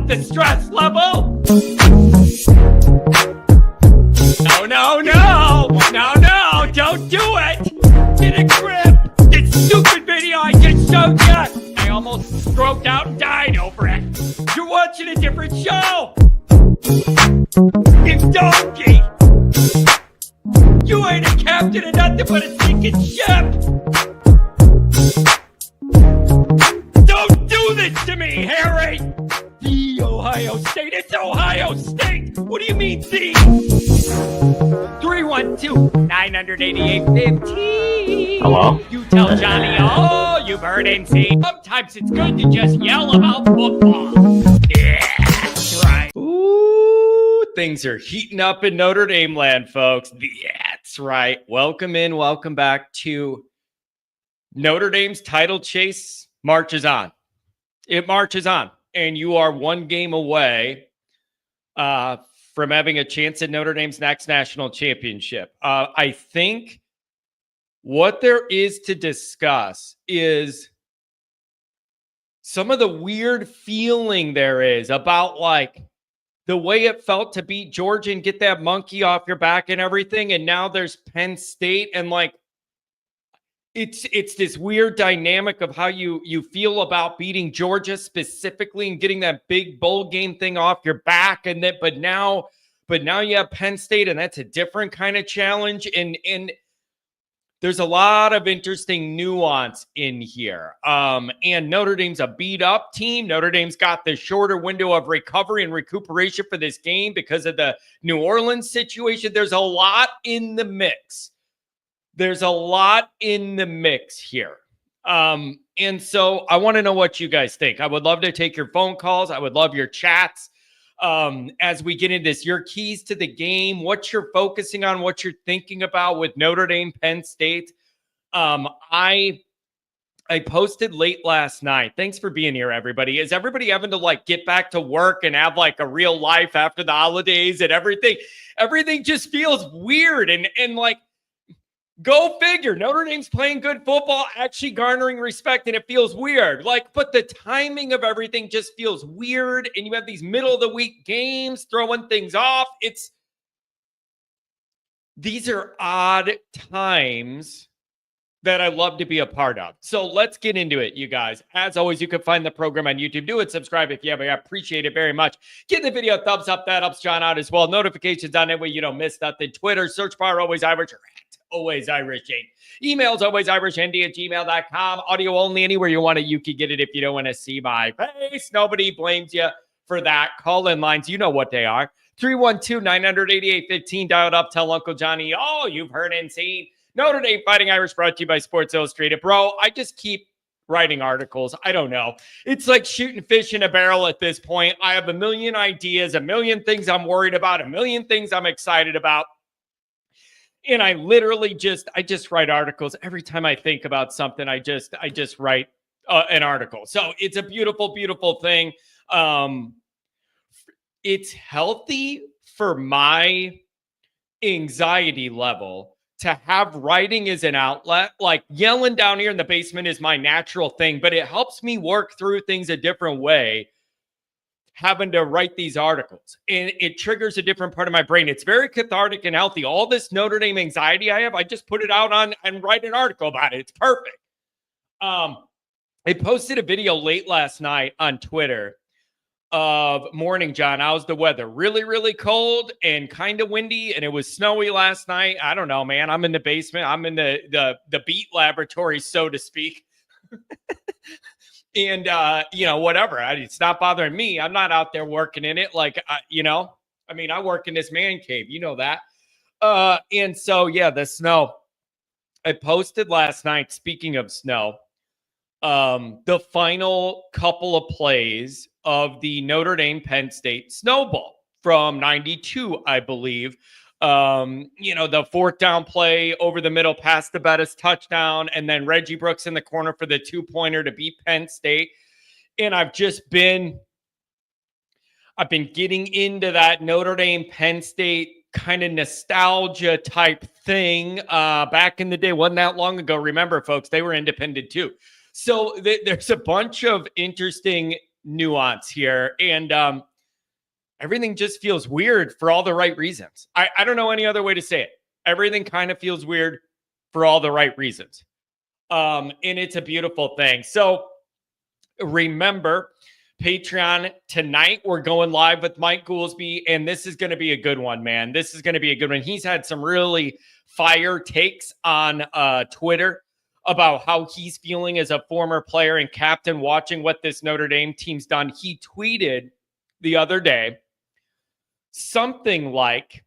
up the stress level. No, don't do it. Get a grip. This stupid video I just showed you. I almost stroked out and died over it. You're watching a different show. You donkey. You ain't a captain of nothing but a sinking ship. Don't do this to me, Harry. The Ohio State. It's Ohio State. What do you mean, the? 312-988-15. Hello? You tell Johnny all you've heard and seen. Sometimes it's good to just yell about football. Yeah, that's right. Ooh, things are heating up in Notre Dame land, folks. That's right. Welcome in, welcome back to Notre Dame's title chase marches on. It marches on. And you are one game away from having a chance at Notre Dame's next national championship. I think what there is to discuss is some of the weird feeling there is about like the way it felt to beat Georgia and get that monkey off your back and everything. And now there's Penn State and like, it's this weird dynamic of how you feel about beating Georgia specifically and getting that big bowl game thing off your back. And then, but now you have Penn State and that's a different kind of challenge. And there's a lot of interesting nuance in here. And Notre Dame's a beat up team. Notre Dame's got the shorter window of recovery and recuperation for this game because of the New Orleans situation. There's a lot in the mix. There's a lot in the mix here. And so I want to know what you guys think. I would love to take your phone calls. I would love your chats as we get into this. Your keys to the game, what you're focusing on, what you're thinking about with Notre Dame, Penn State. I posted late last night. Thanks for being here, everybody. Is everybody having to like get back to work and have like a real life after the holidays and everything? Everything just feels weird and like, go figure. Notre Dame's playing good football, actually garnering respect, and it feels weird. Like, but the timing of everything just feels weird, and you have these middle of the week games throwing things off. These are odd times that I love to be a part of. So let's get into it, you guys. As always, you can find the program on YouTube. Do it, subscribe if you haven't. I appreciate it very much. Give the video a thumbs up. That helps John out as well. Notifications on that way you don't miss nothing. Twitter, search bar, Always Irish, or Always Irish. Emails, alwaysirishnd@gmail.com. Audio only anywhere you want it. You can get it if you don't want to see my face. Nobody blames you for that. Call-in lines, you know what they are. 312-988-15. Dial it up. Tell Uncle Johnny all you've heard and seen. Notre Dame Fighting Irish brought to you by Sports Illustrated. Bro, I just keep writing articles. I don't know. It's like shooting fish in a barrel at this point. I have a million ideas, a million things I'm worried about, a million things I'm excited about. And I literally just write articles. Every time I think about something, I just write an article. So it's a beautiful, beautiful thing. It's healthy for my anxiety level to have writing as an outlet. Like yelling down here in the basement is my natural thing, but it helps me work through things a different way, having to write these articles, and it triggers a different part of my brain. It's very cathartic and healthy. All this Notre Dame anxiety I have, I just put it out on and write an article about it. It's perfect. I posted a video late last night on Twitter of morning, John. How's the weather? Really, really cold and kind of windy, and it was snowy last night. I don't know, man. I'm in the basement. I'm in the beat laboratory, so to speak. And, whatever. It's not bothering me. I'm not out there working in it. Like, I work in this man cave. You know that. And so, yeah, the snow. I posted last night, speaking of snow, the final couple of plays of the Notre Dame Penn State snowball from 92, I believe. The fourth down play over the middle past the Bettis touchdown, and then Reggie Brooks in the corner for the 2-pointer to beat Penn State. And I've been getting into that Notre Dame Penn State kind of nostalgia type thing back in the day. Wasn't that long ago. Remember, folks, they were independent too. So there's a bunch of interesting nuance here. And everything just feels weird for all the right reasons. I don't know any other way to say it. Everything kind of feels weird for all the right reasons. And it's a beautiful thing. So remember, Patreon tonight, we're going live with Mike Goolsby, and this is going to be a good one, man. This is going to be a good one. He's had some really fire takes on Twitter about how he's feeling as a former player and captain watching what this Notre Dame team's done. He tweeted the other day something like,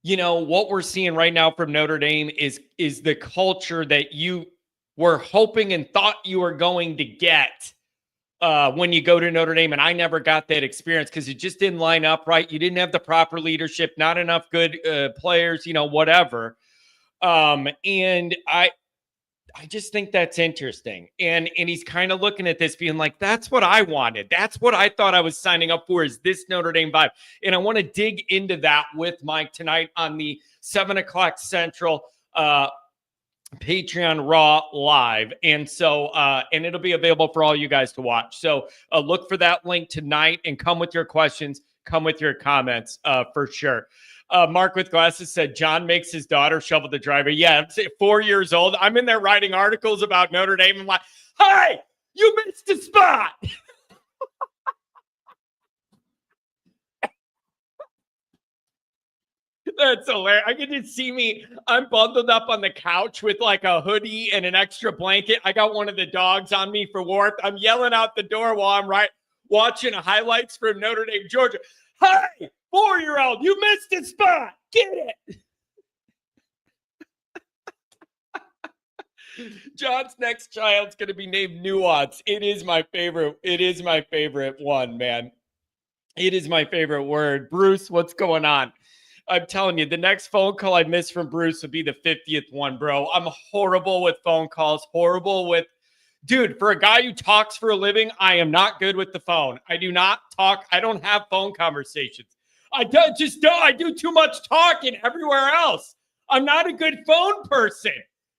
you know, what we're seeing right now from Notre Dame is the culture that you were hoping and thought you were going to get when you go to Notre Dame. And I never got that experience because it just didn't line up right. You didn't have the proper leadership, not enough good players, you know, whatever. And I just think that's interesting. And he's kind of looking at this being like, that's what I wanted. That's what I thought I was signing up for, is this Notre Dame vibe. And I want to dig into that with Mike tonight on the 7:00 Central Patreon Raw Live. And so, and it'll be available for all you guys to watch. So look for that link tonight and come with your questions, come with your comments for sure. Mark with glasses said, John makes his daughter shovel the driveway. Yeah, I'm 4 years old. I'm in there writing articles about Notre Dame. I'm like, hey, you missed a spot. That's hilarious. I can just see me. I'm bundled up on the couch with like a hoodie and an extra blanket. I got one of the dogs on me for warmth. I'm yelling out the door while I'm watching highlights from Notre Dame, Georgia. Hey, 4-year-old, you missed a spot. Get it. John's next child's going to be named Nuance. It is my favorite. It is my favorite one, man. It is my favorite word. Bruce, what's going on? I'm telling you, the next phone call I miss from Bruce would be the 50th one, bro. I'm horrible with phone calls, horrible with, dude, for a guy who talks for a living, I am not good with the phone. I do not talk. I don't have phone conversations. I do too much talking everywhere else. I'm not a good phone person,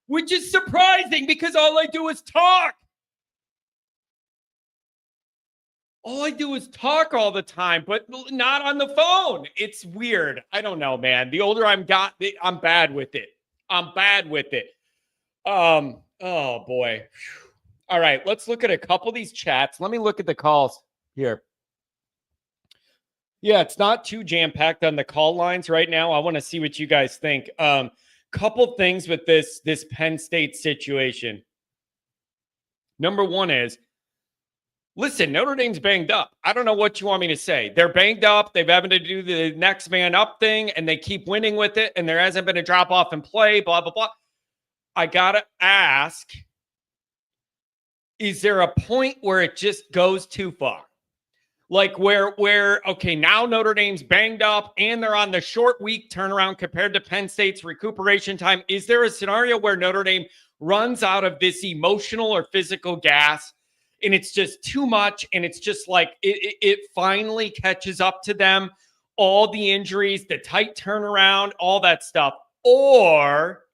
which is surprising because all I do is talk. All I do is talk all the time, but not on the phone. It's weird. I don't know, man. The older I'm bad with it. I'm bad with it. Oh boy. All right, let's look at a couple of these chats. Let me look at the calls here. Yeah, it's not too jam-packed on the call lines right now. I want to see what you guys think. Couple things with this Penn State situation. Number one is, listen, Notre Dame's banged up. I don't know what you want me to say. They're banged up. They've having to do the next man up thing, and they keep winning with it, and there hasn't been a drop off in play, blah, blah, blah. I got to ask, is there a point where it just goes too far? Like where, okay, now Notre Dame's banged up and they're on the short week turnaround compared to Penn State's recuperation time. Is there a scenario where Notre Dame runs out of this emotional or physical gas and it's just too much and it's just like it finally catches up to them, all the injuries, the tight turnaround, all that stuff? Or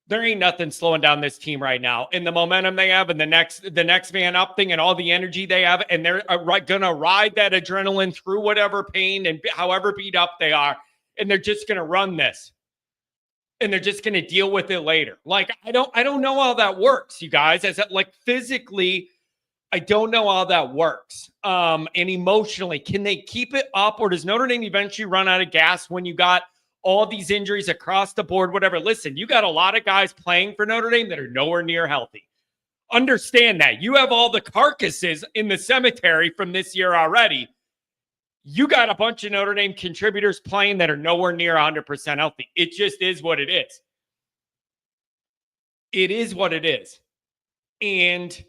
there ain't nothing slowing down this team right now. And the momentum they have and the next man up thing and all the energy they have, and they're going to ride that adrenaline through whatever pain and however beat up they are, and they're just going to run this. And they're just going to deal with it later. Like, I don't know how that works, you guys. As like physically, I don't know how that works. And emotionally, can they keep it up, or does Notre Dame eventually run out of gas when you got all these injuries across the board, whatever? Listen, you got a lot of guys playing for Notre Dame that are nowhere near healthy. Understand that. You have all the carcasses in the cemetery from this year already. You got a bunch of Notre Dame contributors playing that are nowhere near 100% healthy. It just is what it is. It is what it is. And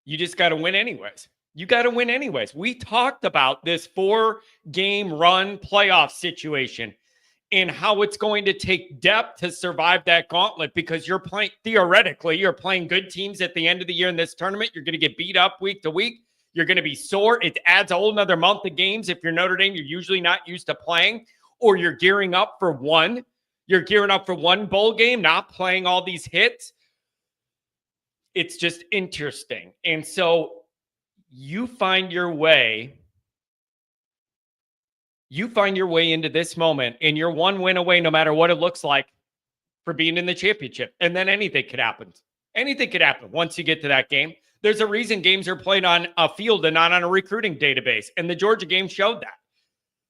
you just got to win anyways. You got to win anyways. We talked about this 4-game run playoff situation and how it's going to take depth to survive that gauntlet, because you're playing, theoretically, you're playing good teams at the end of the year in this tournament. You're going to get beat up week to week. You're going to be sore. It adds a whole nother month of games. If you're Notre Dame, you're usually not used to playing, or you're gearing up for one. You're gearing up for one bowl game, not playing all these hits. It's just interesting. And so you find your way into this moment, and you're one win away, no matter what it looks like, for being in the championship. And then anything could happen. Anything could happen once you get to that game. There's a reason games are played on a field and not on a recruiting database. And the Georgia game showed that.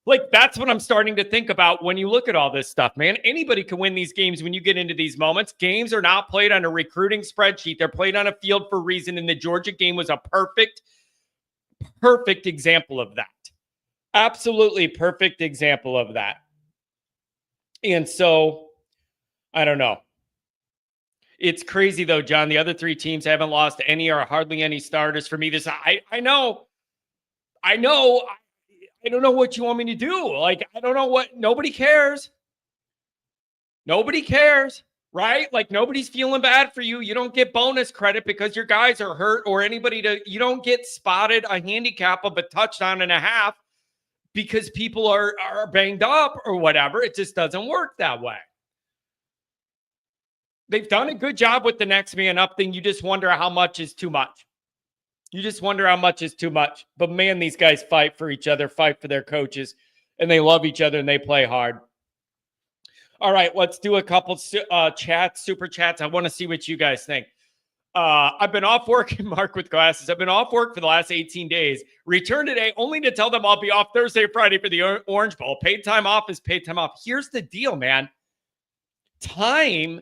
Like, that's what I'm starting to think about when you look at all this stuff, man. Anybody can win these games when you get into these moments. Games are not played on a recruiting spreadsheet. They're played on a field for a reason. And the Georgia game was a perfect example of that. Absolutely perfect example of that. And so, I don't know. It's crazy, though, John. The other three teams haven't lost any or hardly any starters for me. I know. I don't know what you want me to do. Like, I don't know what. Nobody cares. Nobody cares, right? Like, nobody's feeling bad for you. You don't get bonus credit because your guys are hurt or you don't get spotted a handicap of a touchdown and a half because people are banged up or whatever. It just doesn't work that way. They've done a good job with the next man up thing. You just wonder how much is too much. But man, these guys fight for each other, fight for their coaches, and they love each other and they play hard. All right, let's do a couple super chats. I want to see what you guys think. I've been off work, Mark with glasses. I've been off work for the last 18 days. Return today only to tell them I'll be off Thursday or Friday for the Orange Bowl. Paid time off is paid time off. Here's the deal, man. Time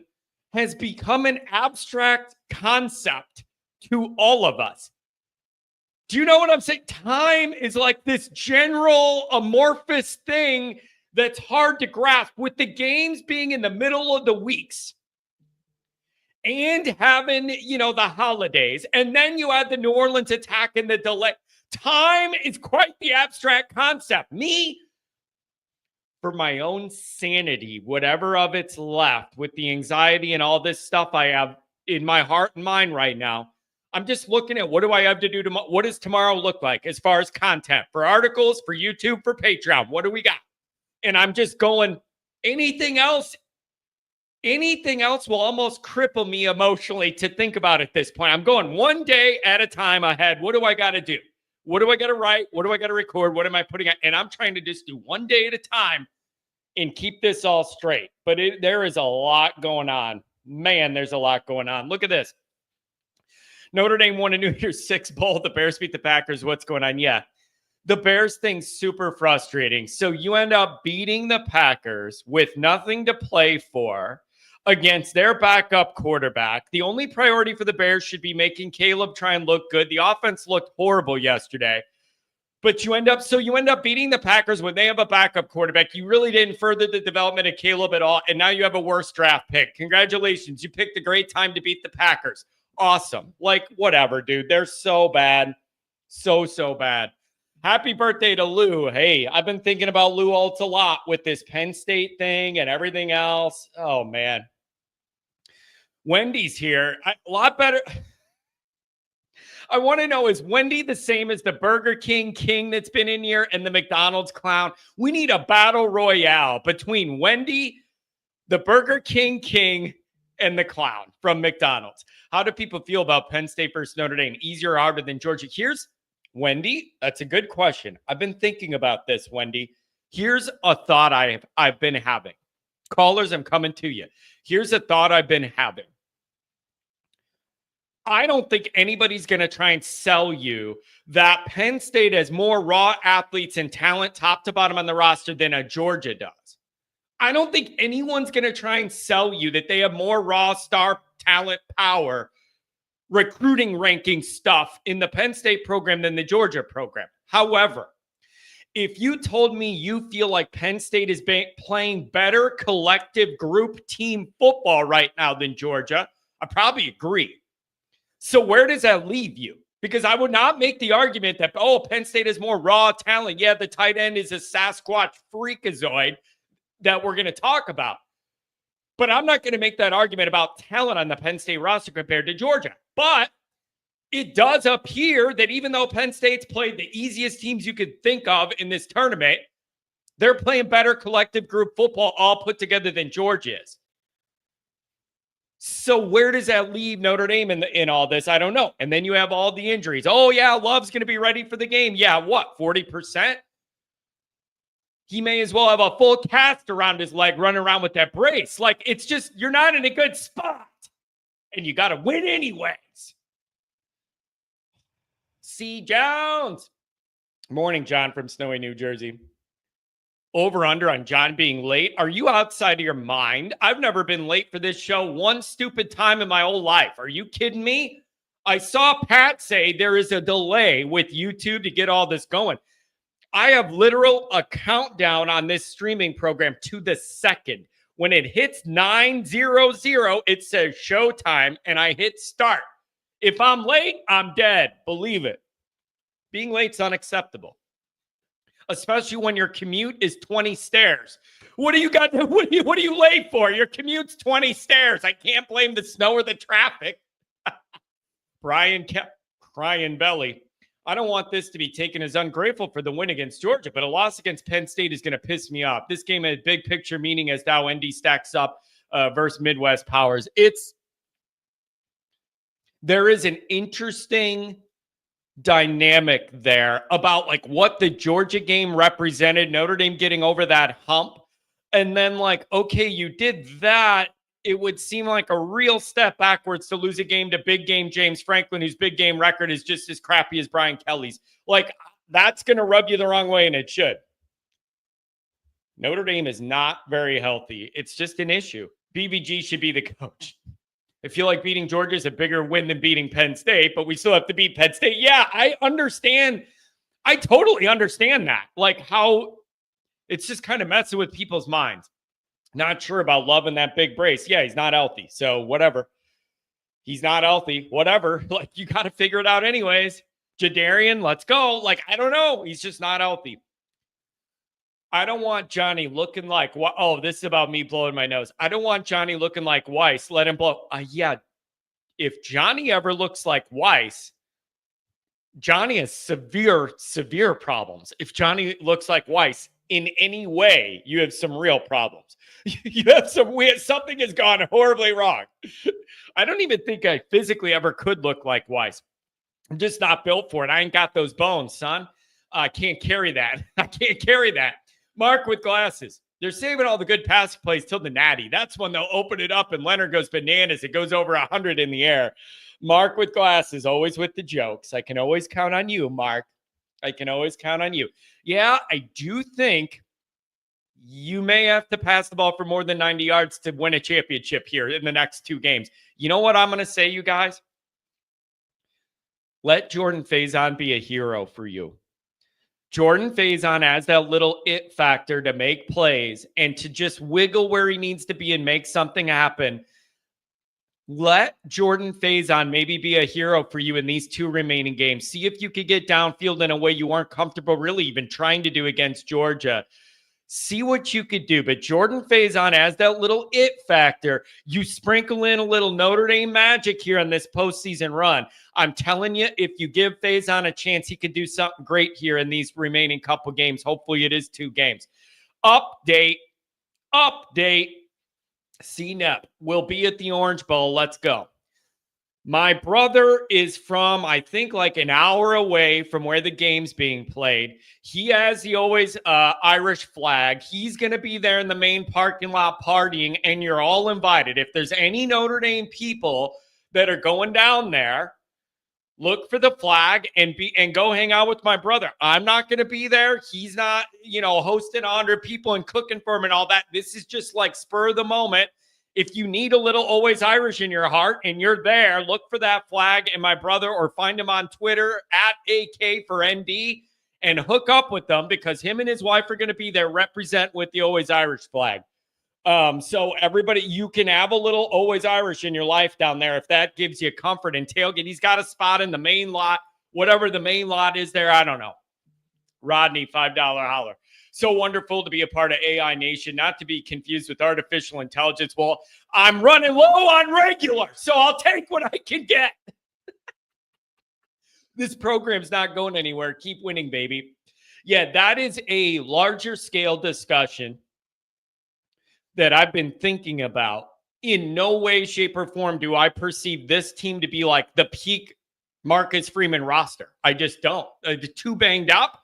has become an abstract concept to all of us. Do you know what I'm saying? Time is like this general amorphous thing that's hard to grasp, with the games being in the middle of the weeks and having, the holidays. And then you add the New Orleans attack and the delay. Time is quite the abstract concept. Me, for my own sanity, whatever of it's left, with the anxiety and all this stuff I have in my heart and mind right now, I'm just looking at, what do I have to do tomorrow? What does tomorrow look like as far as content for articles, for YouTube, for Patreon? What do we got? And I'm just going, anything else will almost cripple me emotionally to think about at this point. I'm going one day at a time ahead. What do I got to do? What do I got to write? What do I got to record? What am I putting out? And I'm trying to just do one day at a time and keep this all straight. But there is a lot going on. Man, there's a lot going on. Look at this. Notre Dame won a New Year's Six bowl. The Bears beat the Packers. What's going on? Yeah. The Bears thing's super frustrating. So you end up beating the Packers with nothing to play for against their backup quarterback. The only priority for the Bears should be making Caleb try and look good. The offense looked horrible yesterday. But you end up beating the Packers when they have a backup quarterback. You really didn't further the development of Caleb at all, and now you have a worse draft pick. Congratulations. You picked a great time to beat the Packers. Awesome. Like, whatever, dude. They're so bad. So bad. Happy birthday to Lou. Hey, I've been thinking about Lou Holtz a lot with this Penn State thing and everything else. Oh, man. Wendy's here. A lot better. I want to know, is Wendy the same as the Burger King king that's been in here and the McDonald's clown? We need a battle royale between Wendy, the Burger King king, and the clown from McDonald's. How do people feel about Penn State versus Notre Dame? Easier or harder than Georgia? Here's Wendy. That's a good question. I've been thinking about this, Wendy. Here's a thought I've been having. Callers, I'm coming to you. Here's a thought I've been having. I don't think anybody's going to try and sell you that Penn State has more raw athletes and talent top to bottom on the roster than a Georgia does. I don't think anyone's going to try and sell you that they have more raw star talent power, recruiting ranking stuff in the Penn State program than the Georgia program. However, if you told me you feel like Penn State is playing better collective group team football right now than Georgia, I probably agree. So where does that leave you? Because I would not make the argument that, Penn State has more raw talent. Yeah, the tight end is a Sasquatch freakazoid that we're going to talk about. But I'm not going to make that argument about talent on the Penn State roster compared to Georgia. But it does appear that even though Penn State's played the easiest teams you could think of in this tournament, they're playing better collective group football all put together than Georgia is. So where does that leave Notre Dame in all this? I don't know. And then you have all the injuries. Oh, yeah, Love's going to be ready for the game. Yeah, what, 40%? He may as well have a full cast around his leg running around with that brace. Like, it's just, you're not in a good spot. And you got to win anyways. C. Jones. Morning, John from snowy New Jersey. Over under on John being late. Are you outside of your mind? I've never been late for this show one stupid time in my whole life. Are you kidding me? I saw Pat say there is a delay with YouTube to get all this going. I have literal a countdown on this streaming program to the second. When it hits 9:00, it says showtime and I hit start. If I'm late, I'm dead. Believe it. Being late's unacceptable. Especially when your commute is 20 stairs. What do you got? What are you late for? Your commute's 20 stairs. I can't blame the snow or the traffic. Brian kept crying belly. I don't want this to be taken as ungrateful for the win against Georgia, but a loss against Penn State is going to piss me off. This game had big picture meaning as Dow ND stacks up versus Midwest powers. There is an interesting dynamic there about like what the Georgia game represented, Notre Dame getting over that hump. And then like, okay, you did that. It would seem like a real step backwards to lose a game to big game James Franklin, whose big game record is just as crappy as Brian Kelly's. Like, that's going to rub you the wrong way, and it should. Notre Dame is not very healthy. It's just an issue. BVG should be the coach. I feel like beating Georgia is a bigger win than beating Penn State, but we still have to beat Penn State. Yeah, I understand. I totally understand that. Like how it's just kind of messing with people's minds. Not sure about loving that big brace. Yeah, he's not healthy. So whatever. He's not healthy. Whatever. Like you got to figure it out anyways. Jadarian, let's go. Like, I don't know. He's just not healthy. I don't want Johnny looking like, oh, this is about me blowing my nose. I don't want Johnny looking like Weiss. Let him blow. Yeah, if Johnny ever looks like Weiss, Johnny has severe, severe problems. If Johnny looks like Weiss in any way, you have some real problems. You have some weird, something has gone horribly wrong. I don't even think I physically ever could look like Weiss. I'm just not built for it. I ain't got those bones, son. I can't carry that. I can't carry that. Mark with glasses. They're saving all the good pass plays till the natty. That's when they'll open it up and Leonard goes bananas. It goes over 100 in the air. Mark with glasses, always with the jokes. I can always count on you, Mark. I can always count on you. Yeah, I do think you may have to pass the ball for more than 90 yards to win a championship here in the next two games. You know what I'm going to say, you guys? Let Jordan Faison be a hero for you. Jordan Faison has that little it factor to make plays and to just wiggle where he needs to be and make something happen. Let Jordan Faison maybe be a hero for you in these two remaining games. See if you could get downfield in a way you weren't comfortable really even trying to do against Georgia. See what you could do. But Jordan Faison has that little it factor. You sprinkle in a little Notre Dame magic here on this postseason run. I'm telling you, if you give Faison a chance, he could do something great here in these remaining couple games. Hopefully it is 2 games. Update. CNEP will be at the Orange Bowl. Let's go. My brother is from, I think, like an hour away from where the game's being played. He has the always Irish flag. He's going to be there in the main parking lot partying, and you're all invited. If there's any Notre Dame people that are going down there, look for the flag and go hang out with my brother. I'm not going to be there. He's not, hosting 100 people and cooking for him and all that. This is just like spur of the moment. If you need a little always Irish in your heart and you're there, look for that flag and my brother, or find him on Twitter at AK for ND and hook up with them, because him and his wife are going to be there, represent with the always Irish flag. So everybody, you can have a little always Irish in your life down there if that gives you comfort and tailgate. He's got a spot in the main lot, whatever the main lot is there. I don't know. Rodney, $5 holler. So wonderful to be a part of AI Nation, not to be confused with artificial intelligence. Well, I'm running low on regular, so I'll take what I can get. This program's not going anywhere. Keep winning, baby. Yeah, that is a larger scale discussion that I've been thinking about in no way, shape, or form do I perceive this team to be like the peak Marcus Freeman roster. I just don't. Too banged up.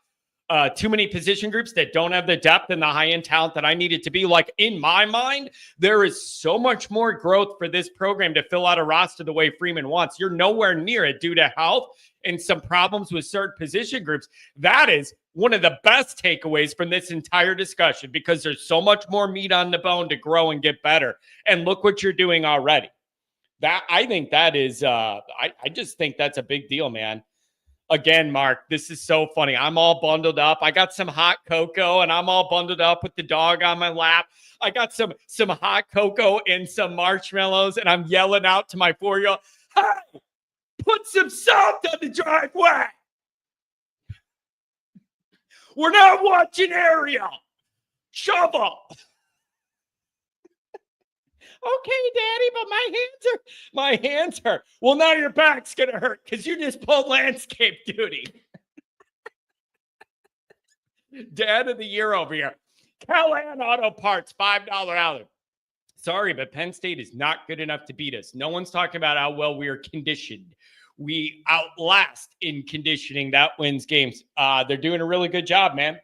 Too many position groups that don't have the depth and the high-end talent that I need it to be. Like, in my mind, there is so much more growth for this program to fill out a roster the way Freeman wants. You're nowhere near it due to health and some problems with certain position groups. That is one of the best takeaways from this entire discussion, because there's so much more meat on the bone to grow and get better. And look what you're doing already. I think that is, I just think that's a big deal, man. Again, Mark, this is so funny. I'm all bundled up. I got some hot cocoa, and I'm all bundled up with the dog on my lap. I got some hot cocoa and some marshmallows, and I'm yelling out to my 4-year-old, "Hey, put some salt on the driveway. We're not watching Ariel. Shovel." "Okay, Daddy, but my hands hurt." "Well, now your back's going to hurt because you just pulled landscape duty." Dad of the year over here. Callahan Auto Parts, $5 alley. Sorry, but Penn State is not good enough to beat us. No one's talking about how well we are conditioned. We outlast in conditioning. That wins games. They're doing a really good job, man.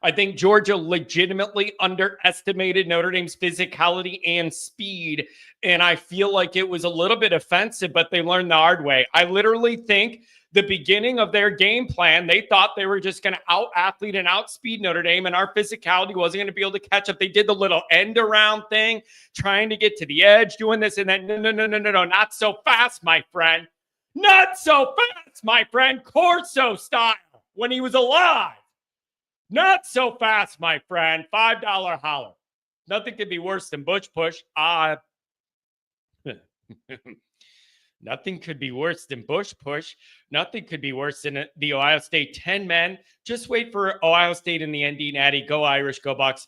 I think Georgia legitimately underestimated Notre Dame's physicality and speed, and I feel like it was a little bit offensive, but they learned the hard way. I literally think the beginning of their game plan, they thought they were just going to out-athlete and outspeed Notre Dame, and our physicality wasn't going to be able to catch up. They did the little end-around thing, trying to get to the edge, doing this, and then no, not so fast, my friend. Not so fast, my friend. Corso style, when he was alive. Not so fast, my friend. $5 holler. Nothing could be worse than Bush push. Nothing could be worse than Bush push. Nothing could be worse than the Ohio State 10 men. Just wait for Ohio State in the ND Natty. Go Irish, go Bucks.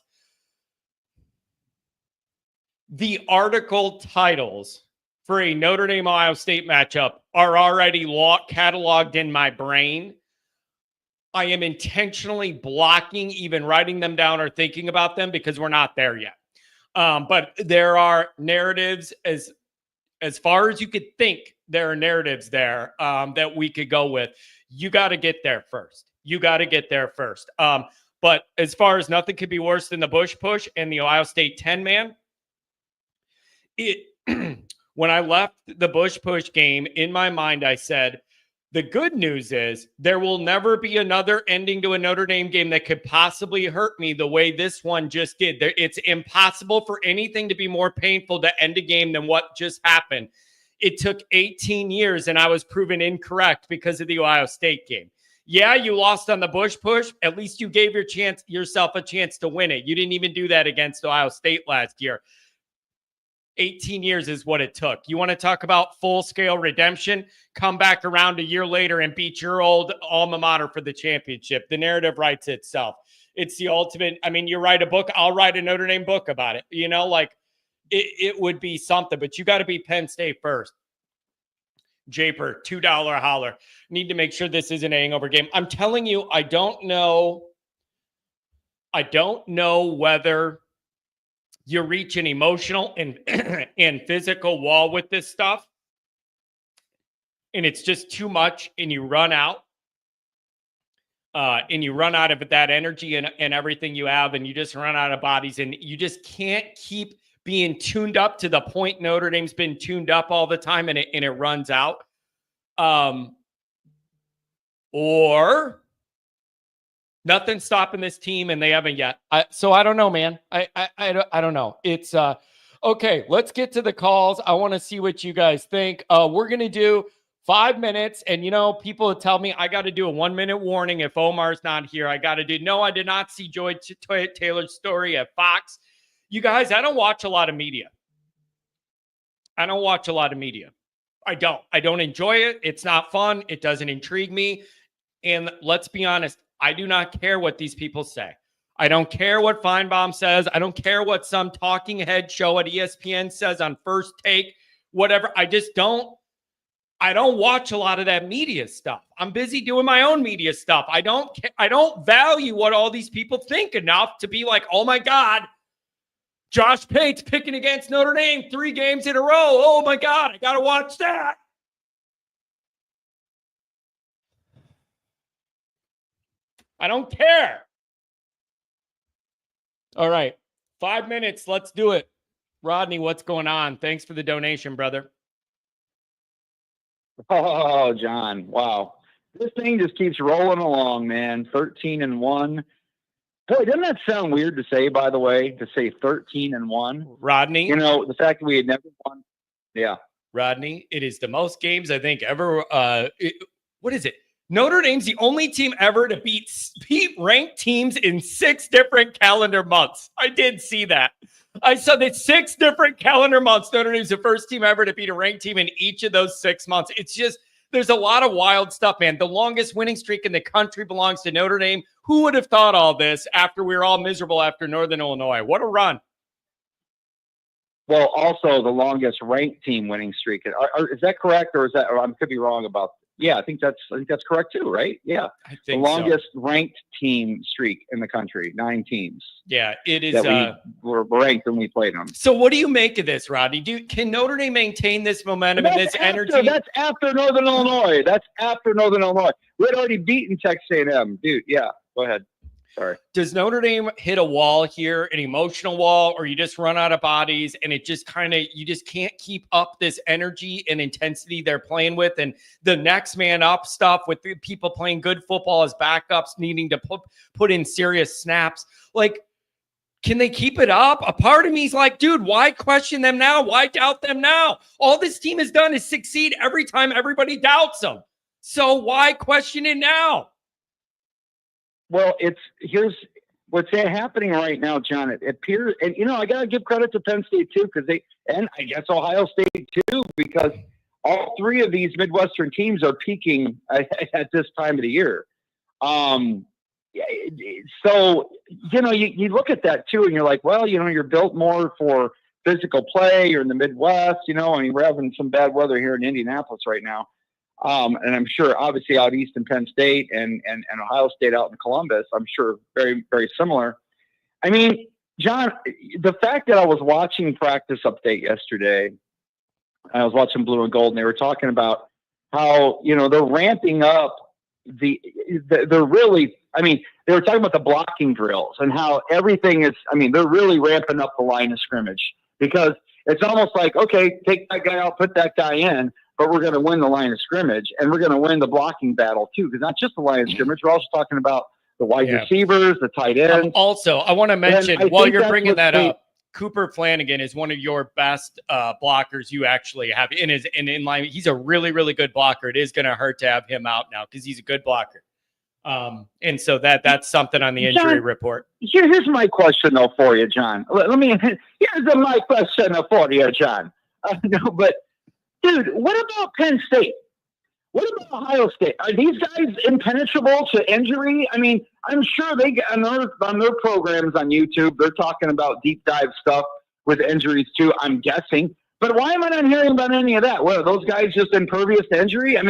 The article titles for a Notre Dame Ohio State matchup are already cataloged in my brain. I am intentionally blocking even writing them down or thinking about them because we're not there yet. But there are narratives as far as you could think. There are narratives there that we could go with. You got to get there first. But as far as nothing could be worse than the Bush push and the Ohio State 10 man, when I left the Bush push game, in my mind, I said, the good news is there will never be another ending to a Notre Dame game that could possibly hurt me the way this one just did. It's impossible for anything to be more painful to end a game than what just happened. It took 18 years, and I was proven incorrect because of the Ohio State game. Yeah, you lost on the Bush push. At least you gave yourself a chance to win it. You didn't even do that against Ohio State last year. 18 years is what it took. You want to talk about full-scale redemption? Come back around a year later and beat your old alma mater for the championship. The narrative writes itself. It's the ultimate. I mean, you write a book, I'll write a Notre Dame book about it. You know, like it would be something, but you got to beat Penn State first. Japer, $2 holler. Need to make sure this isn't a hangover game. I'm telling you, I don't know whether you reach an emotional and physical wall with this stuff, and it's just too much, and you run out. And you run out of that energy and everything you have, and you just run out of bodies, and you just can't keep being tuned up to the point Notre Dame's been tuned up all the time, and it runs out. Or nothing's stopping this team, and they haven't yet. So I don't know, man. I don't know. It's okay. Let's get to the calls. I want to see what you guys think. We're gonna do 5 minutes, and people tell me I got to do a 1-minute warning if Omar's not here. I got to do. No, I did not see Joy Taylor's story at Fox. You guys, I don't watch a lot of media. I don't enjoy it. It's not fun. It doesn't intrigue me. And let's be honest. I do not care what these people say. I don't care what Feinbaum says. I don't care what some talking head show at ESPN says on First Take, whatever. I don't watch a lot of that media stuff. I'm busy doing my own media stuff. I don't value what all these people think enough to be like, oh my God, Josh Pate's picking against Notre Dame 3 games in a row. Oh, my God. I got to watch that. I don't care. All right. 5 minutes. Let's do it. Rodney, what's going on? Thanks for the donation, brother. Oh, John. Wow. This thing just keeps rolling along, man. 13-1. Boy, doesn't that sound weird to say, by the way, to say 13-1? Rodney. You know, the fact that we had never won. Yeah. Rodney, it is the most games I think ever. What is it? Notre Dame's the only team ever to beat ranked teams in 6 different calendar months. I did see that. I saw that 6 different calendar months. Notre Dame's the first team ever to beat a ranked team in each of those 6 months. It's just, there's a lot of wild stuff, man. The longest winning streak in the country belongs to Notre Dame. Who would have thought all this after we were all miserable after Northern Illinois? What a run. Well, also the longest ranked team winning streak. Is that correct, or is that? Or I could be wrong about. Yeah, I think that's correct too, right? Yeah, I think the longest ranked team streak in the country, 9 teams. Yeah, it is. That we were ranked when we played them. So, what do you make of this, Rodney? Can Notre Dame maintain this momentum and this energy? That's after Northern Illinois. We had already beaten Texas A&M, dude. Yeah, go ahead. Sorry. Does Notre Dame hit a wall here, an emotional wall, or you just run out of bodies and it just kind of, you just can't keep up this energy and intensity they're playing with, and the next man up stuff with the people playing good football as backups needing to put in serious snaps? Like, can they keep it up? A part of me is like, dude, why question them now? Why doubt them now? All this team has done is succeed every time everybody doubts them. So why question it now? Well, here's what's happening right now, John. It appears, and I got to give credit to Penn State too, and I guess Ohio State too, because all 3 of these Midwestern teams are peaking at this time of the year. So you look at that too, and you're like, well, you're built more for physical play. You're in the Midwest, we're having some bad weather here in Indianapolis right now. And I'm sure obviously out east in Penn State and Ohio State out in Columbus, I'm sure very, very similar. I mean, John, the fact that I was watching practice update yesterday, I was watching Blue and Gold, and they were talking about how, they're ramping up they're really, they were talking about the blocking drills and how everything is, they're really ramping up the line of scrimmage, because it's almost like, okay, take that guy out, put that guy in, but we're going to win the line of scrimmage, and we're going to win the blocking battle too, because not just the line of scrimmage, we're also talking about the wide receivers, the tight ends. Also, I want to mention, while you're bringing that up, Cooper Flanagan is one of your best blockers you actually have in line. He's a really, really good blocker. It is going to hurt to have him out now because he's a good blocker. And so that's something on the injury report. Here's my question though for you, John. Here's my question for you, John. No, but dude, what about Penn State? What about Ohio State? Are these guys impenetrable to injury? I'm sure they get on their programs on YouTube, they're talking about deep dive stuff with injuries too, I'm guessing. But why am I not hearing about any of that? What, are those guys just impervious to injury? I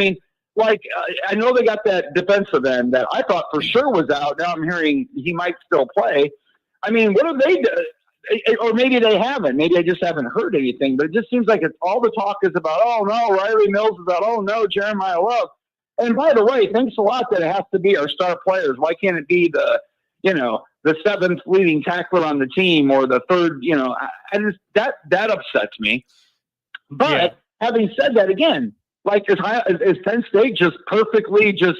know they got that defensive end that I thought for sure was out. Now I'm hearing he might still play. What have they done? Or maybe they haven't. Maybe I just haven't heard anything. But it just seems like all the talk is about, oh, no, Riley Mills is out. Oh, no, Jeremiah Love. And by the way, thanks a lot that it has to be our star players. Why can't it be the 7th leading tackler on the team or the 3rd? That upsets me. But having said that, again, is Penn State just perfectly just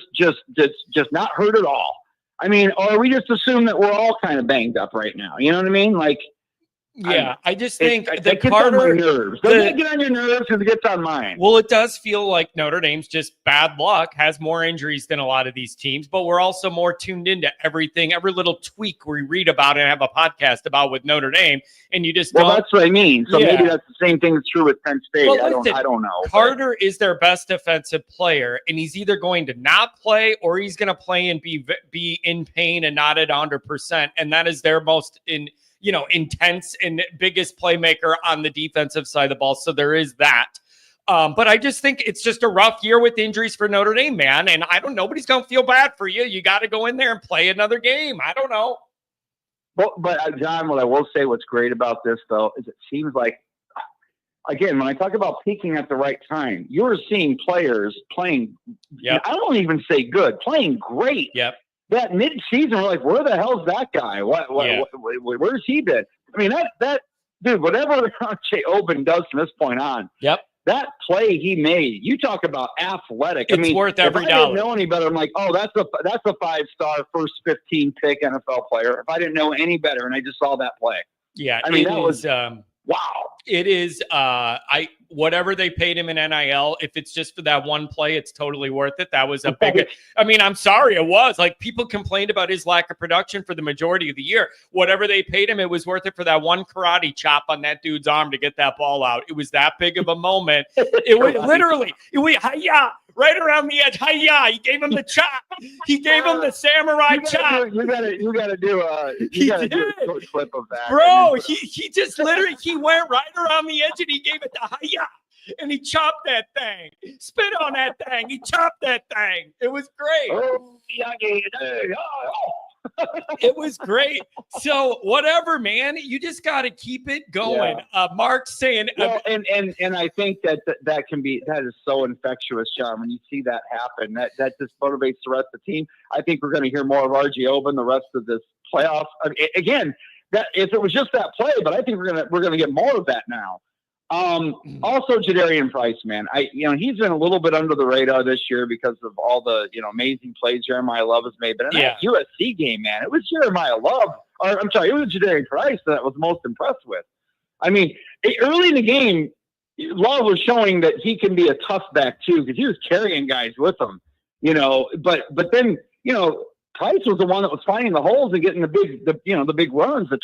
not hurt at all? Or we just assume that we're all kind of banged up right now? You know what I mean? I just think that gets on my nerves. Doesn't it get on your nerves? Because it gets on mine. Well, it does feel like Notre Dame's just bad luck, has more injuries than a lot of these teams, but we're also more tuned into everything, every little tweak we read about and have a podcast about with Notre Dame, and you just don't. Well, that's what I mean. So maybe that's the same thing that's true with Penn State. Well, I don't know. Carter is their best defensive player, and he's either going to not play or he's going to play and be in pain and not at 100%, and that is their most intense and biggest playmaker on the defensive side of the ball. So there is that. But I just think it's just a rough year with injuries for Notre Dame, man. And nobody's going to feel bad for you. You got to go in there and play another game. I don't know. But John, what I will say, what's great about this though, is it seems like, again, when I talk about peaking at the right time, you're seeing players playing. Yep. I won't even say good, playing great. Yep. That mid-season, we're like, where the hell's that guy? Where's he been? I mean, that dude, whatever Oben does from this point on, yep, that play he made, you talk about athletic. It's worth every dollar. If I didn't know any better, I'm like, oh, that's a 5-star first 15 pick NFL player. If I didn't know any better and I just saw that play. Yeah, I mean, that was wow. It is whatever they paid him in NIL, if it's just for that one play, it's totally worth it. That was a big, I mean, I'm sorry, it was. Like, people complained about his lack of production for the majority of the year. Whatever they paid him, it was worth it for that one karate chop on that dude's arm to get that ball out. It was that big of a moment. It was literally, hi-ya, right around the edge. Hi-ya. He gave him the chop. He gave him the samurai chop. You gotta do a short clip of that. Bro, he just literally, he went right around the edge and he gave it the hi-ya. And he chopped that thing. Spit on that thing. He chopped that thing. It was great. It was great. So whatever, man, you just got to keep it going. Yeah. Mark's saying, well, and I think that is so infectious, John. When you see that happen, that just motivates the rest of the team. I think we're going to hear more of RG Oben the rest of this playoff. Again, that if it was just that play, but I think we're gonna get more of that now. Also Jadarian Price, man. He's been a little bit under the radar this year because of all the, amazing plays Jeremiah Love has made. But in that USC game, man, it was Jeremiah Love, it was Jadarian Price that I was most impressed with. I mean, early in the game, Love was showing that he can be a tough back too, because he was carrying guys with him, but then, Price was the one that was finding the holes and getting the big runs, the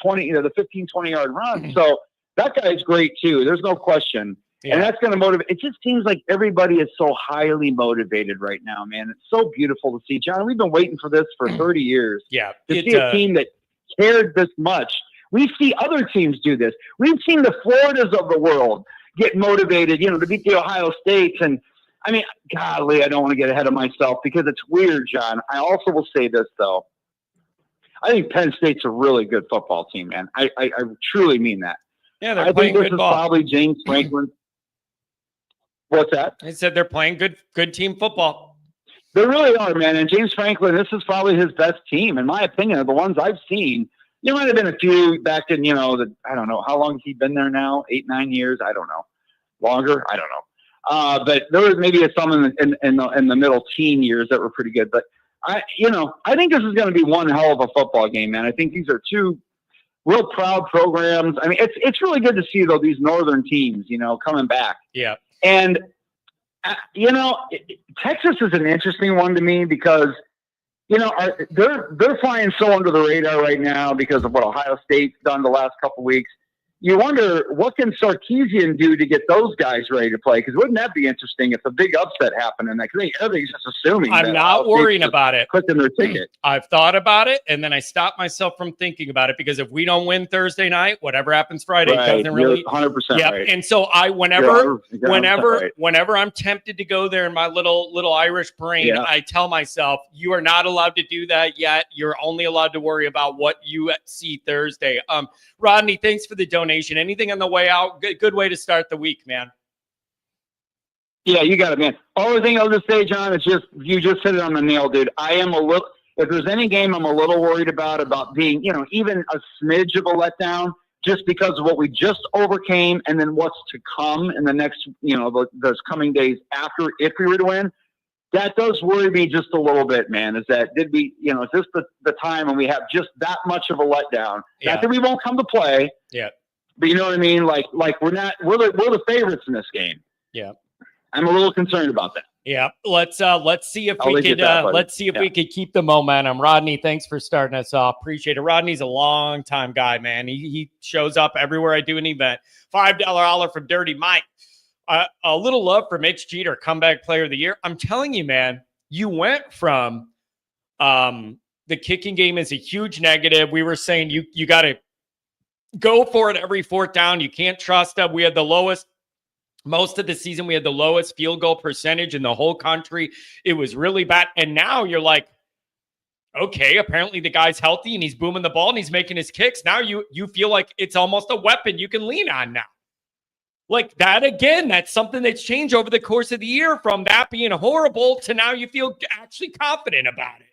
15, 20-yard runs. So that guy's great too. There's no question. Yeah. And that's going to motivate. It just seems like everybody is so highly motivated right now, man. It's so beautiful to see. John, we've been waiting for this for 30 years. Yeah. To see a team that cared this much. We see other teams do this. We've seen the Floridas of the world get motivated, to beat the Ohio States. And I mean, golly, I don't want to get ahead of myself because it's weird, John. I also will say this, though. I think Penn State's a really good football team, man. I truly mean that. Yeah, they're playing good ball. I think this is probably James Franklin. What's that? I said they're playing good team football. They really are, man. And James Franklin, this is probably his best team, in my opinion, of the ones I've seen. There might have been a few back in, I don't know. How long has he been there now? 8-9 years? I don't know. Longer? I don't know. But there was maybe some in the middle teen years that were pretty good. But I think this is going to be one hell of a football game, man. I think these are two real proud programs. I mean, it's really good to see, though, these northern teams, coming back. Yeah. And, Texas is an interesting one to me because, they're flying so under the radar right now because of what Ohio State's done the last couple of weeks. You wonder, what can Sarkisian do to get those guys ready to play? Because wouldn't that be interesting if a big upset happened in that? Because everybody's just assuming. I'm not worrying about it. Clicking their ticket. I've thought about it, and then I stopped myself from thinking about it because if we don't win Thursday night, whatever happens Friday doesn't really. 100% right. And so whenever I'm tempted to go there in my little Irish brain, I tell myself, you are not allowed to do that yet. You're only allowed to worry about what you see Thursday. Rodney, thanks for the donation. Anything on the way out? Good way to start the week, man. Yeah, you got it, man. Only thing I'll just say, John, is you just hit it on the nail, dude. I am a little, if there's any game I'm a little worried about being, even a smidge of a letdown, just because of what we just overcame and then what's to come in the next, those coming days after, if we were to win. That does worry me just a little bit, man. Is this the time when we have just that much of a letdown? Yeah. Not that we won't come to play. Yeah. But you know what I mean? Like we're the favorites in this game. Yeah. I'm a little concerned about that. Yeah. Let's see if we could keep the momentum. Rodney, thanks for starting us off. Appreciate it. Rodney's a long time guy, man. He shows up everywhere I do an event. $5 holler from Dirty Mike. A little love for Mitch Jeter, comeback player of the year. I'm telling you, man, you went from the kicking game is a huge negative. We were saying you got to go for it every fourth down. You can't trust them. We had the lowest, most of the season, we had the lowest field goal percentage in the whole country. It was really bad. And now you're like, Okay, apparently the guy's healthy and he's booming the ball and he's making his kicks. Now you feel like it's almost a weapon you can lean on now. Like that again, that's something that's changed over the course of the year from that being horrible to now you feel actually confident about it.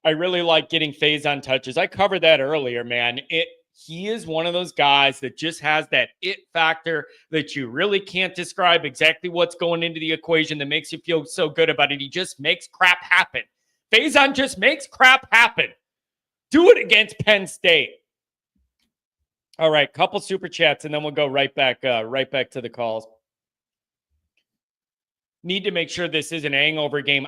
I really like getting phase on touches. I covered that earlier, man. He is one of those guys that just has that it factor that you really can't describe exactly what's going into the equation that makes you feel so good about it. He just makes crap happen. Faison just makes crap happen. Do it against Penn State. All right, couple super chats, and then we'll go right back to the calls. Need to make sure this is an hangover game.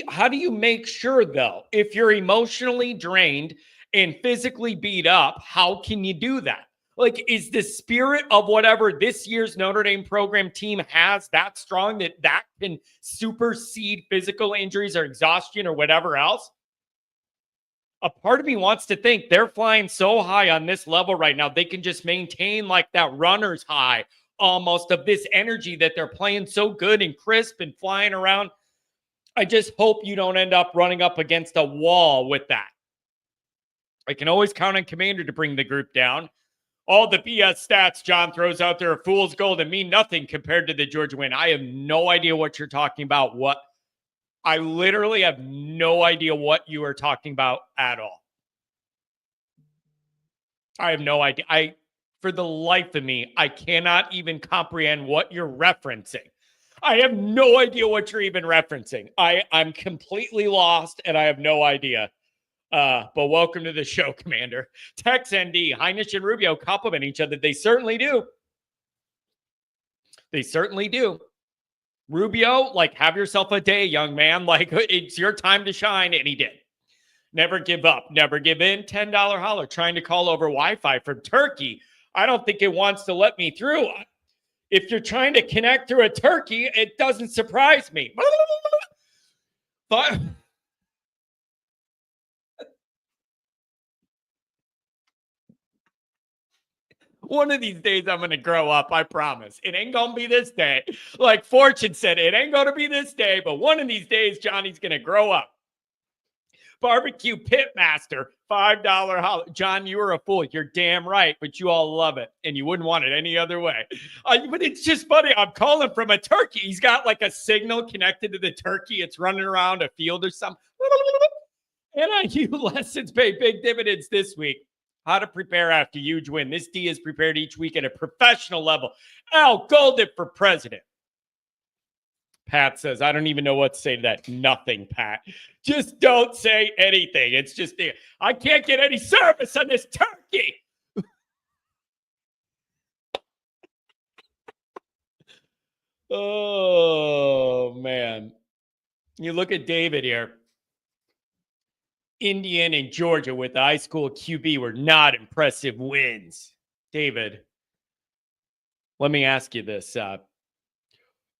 How do you make sure, though? If you're emotionally drained and physically beat up, how can you do that? Like, is the spirit of whatever this year's Notre Dame program team has that strong that can supersede physical injuries or exhaustion or whatever else? A part of me wants to think they're flying so high on this level right now, they can just maintain like that runner's high almost of this energy that they're playing so good and crisp and flying around. I just hope you don't end up running up against a wall with that. I can always count on Commander to bring the group down. All the BS stats John throws out there are fool's gold and mean nothing compared to the Georgia win. I have no idea what you're talking about. I literally have no idea what you are talking about at all. I have no idea. For the life of me, I cannot even comprehend what you're referencing. I have no idea what you're even referencing. I'm completely lost, and I have no idea. But welcome to the show, Commander. Tex ND, Heinisch and Rubio compliment each other. They certainly do. They certainly do. Rubio, like, have yourself a day, young man. Like, it's your time to shine, and he did. Never give up. Never give in. $10 holler. Trying to call over Wi-Fi from Turkey. I don't think it wants to let me through. If you're trying to connect through a turkey, it doesn't surprise me. But one of these days I'm going to grow up, I promise. It ain't going to be this day. Like Fortune said, it ain't going to be this day, but one of these days Johnny's going to grow up. Barbecue Pitmaster, $5 holler. John, you were a fool. You're damn right, but you all love it, and you wouldn't want it any other way. But it's just funny. I'm calling from a turkey. He's got like a signal connected to the turkey. It's running around a field or something. NIU lessons pay big dividends this week. How to prepare after huge win. This D is prepared each week at a professional level. Al Golden for president. Pat says, I don't even know what to say to that. Nothing, Pat. Just don't say anything. It's just, I can't get any service on this turkey. Oh, man. You look at David here. Indiana and Georgia with the high school QB were not impressive wins. David, let me ask you this.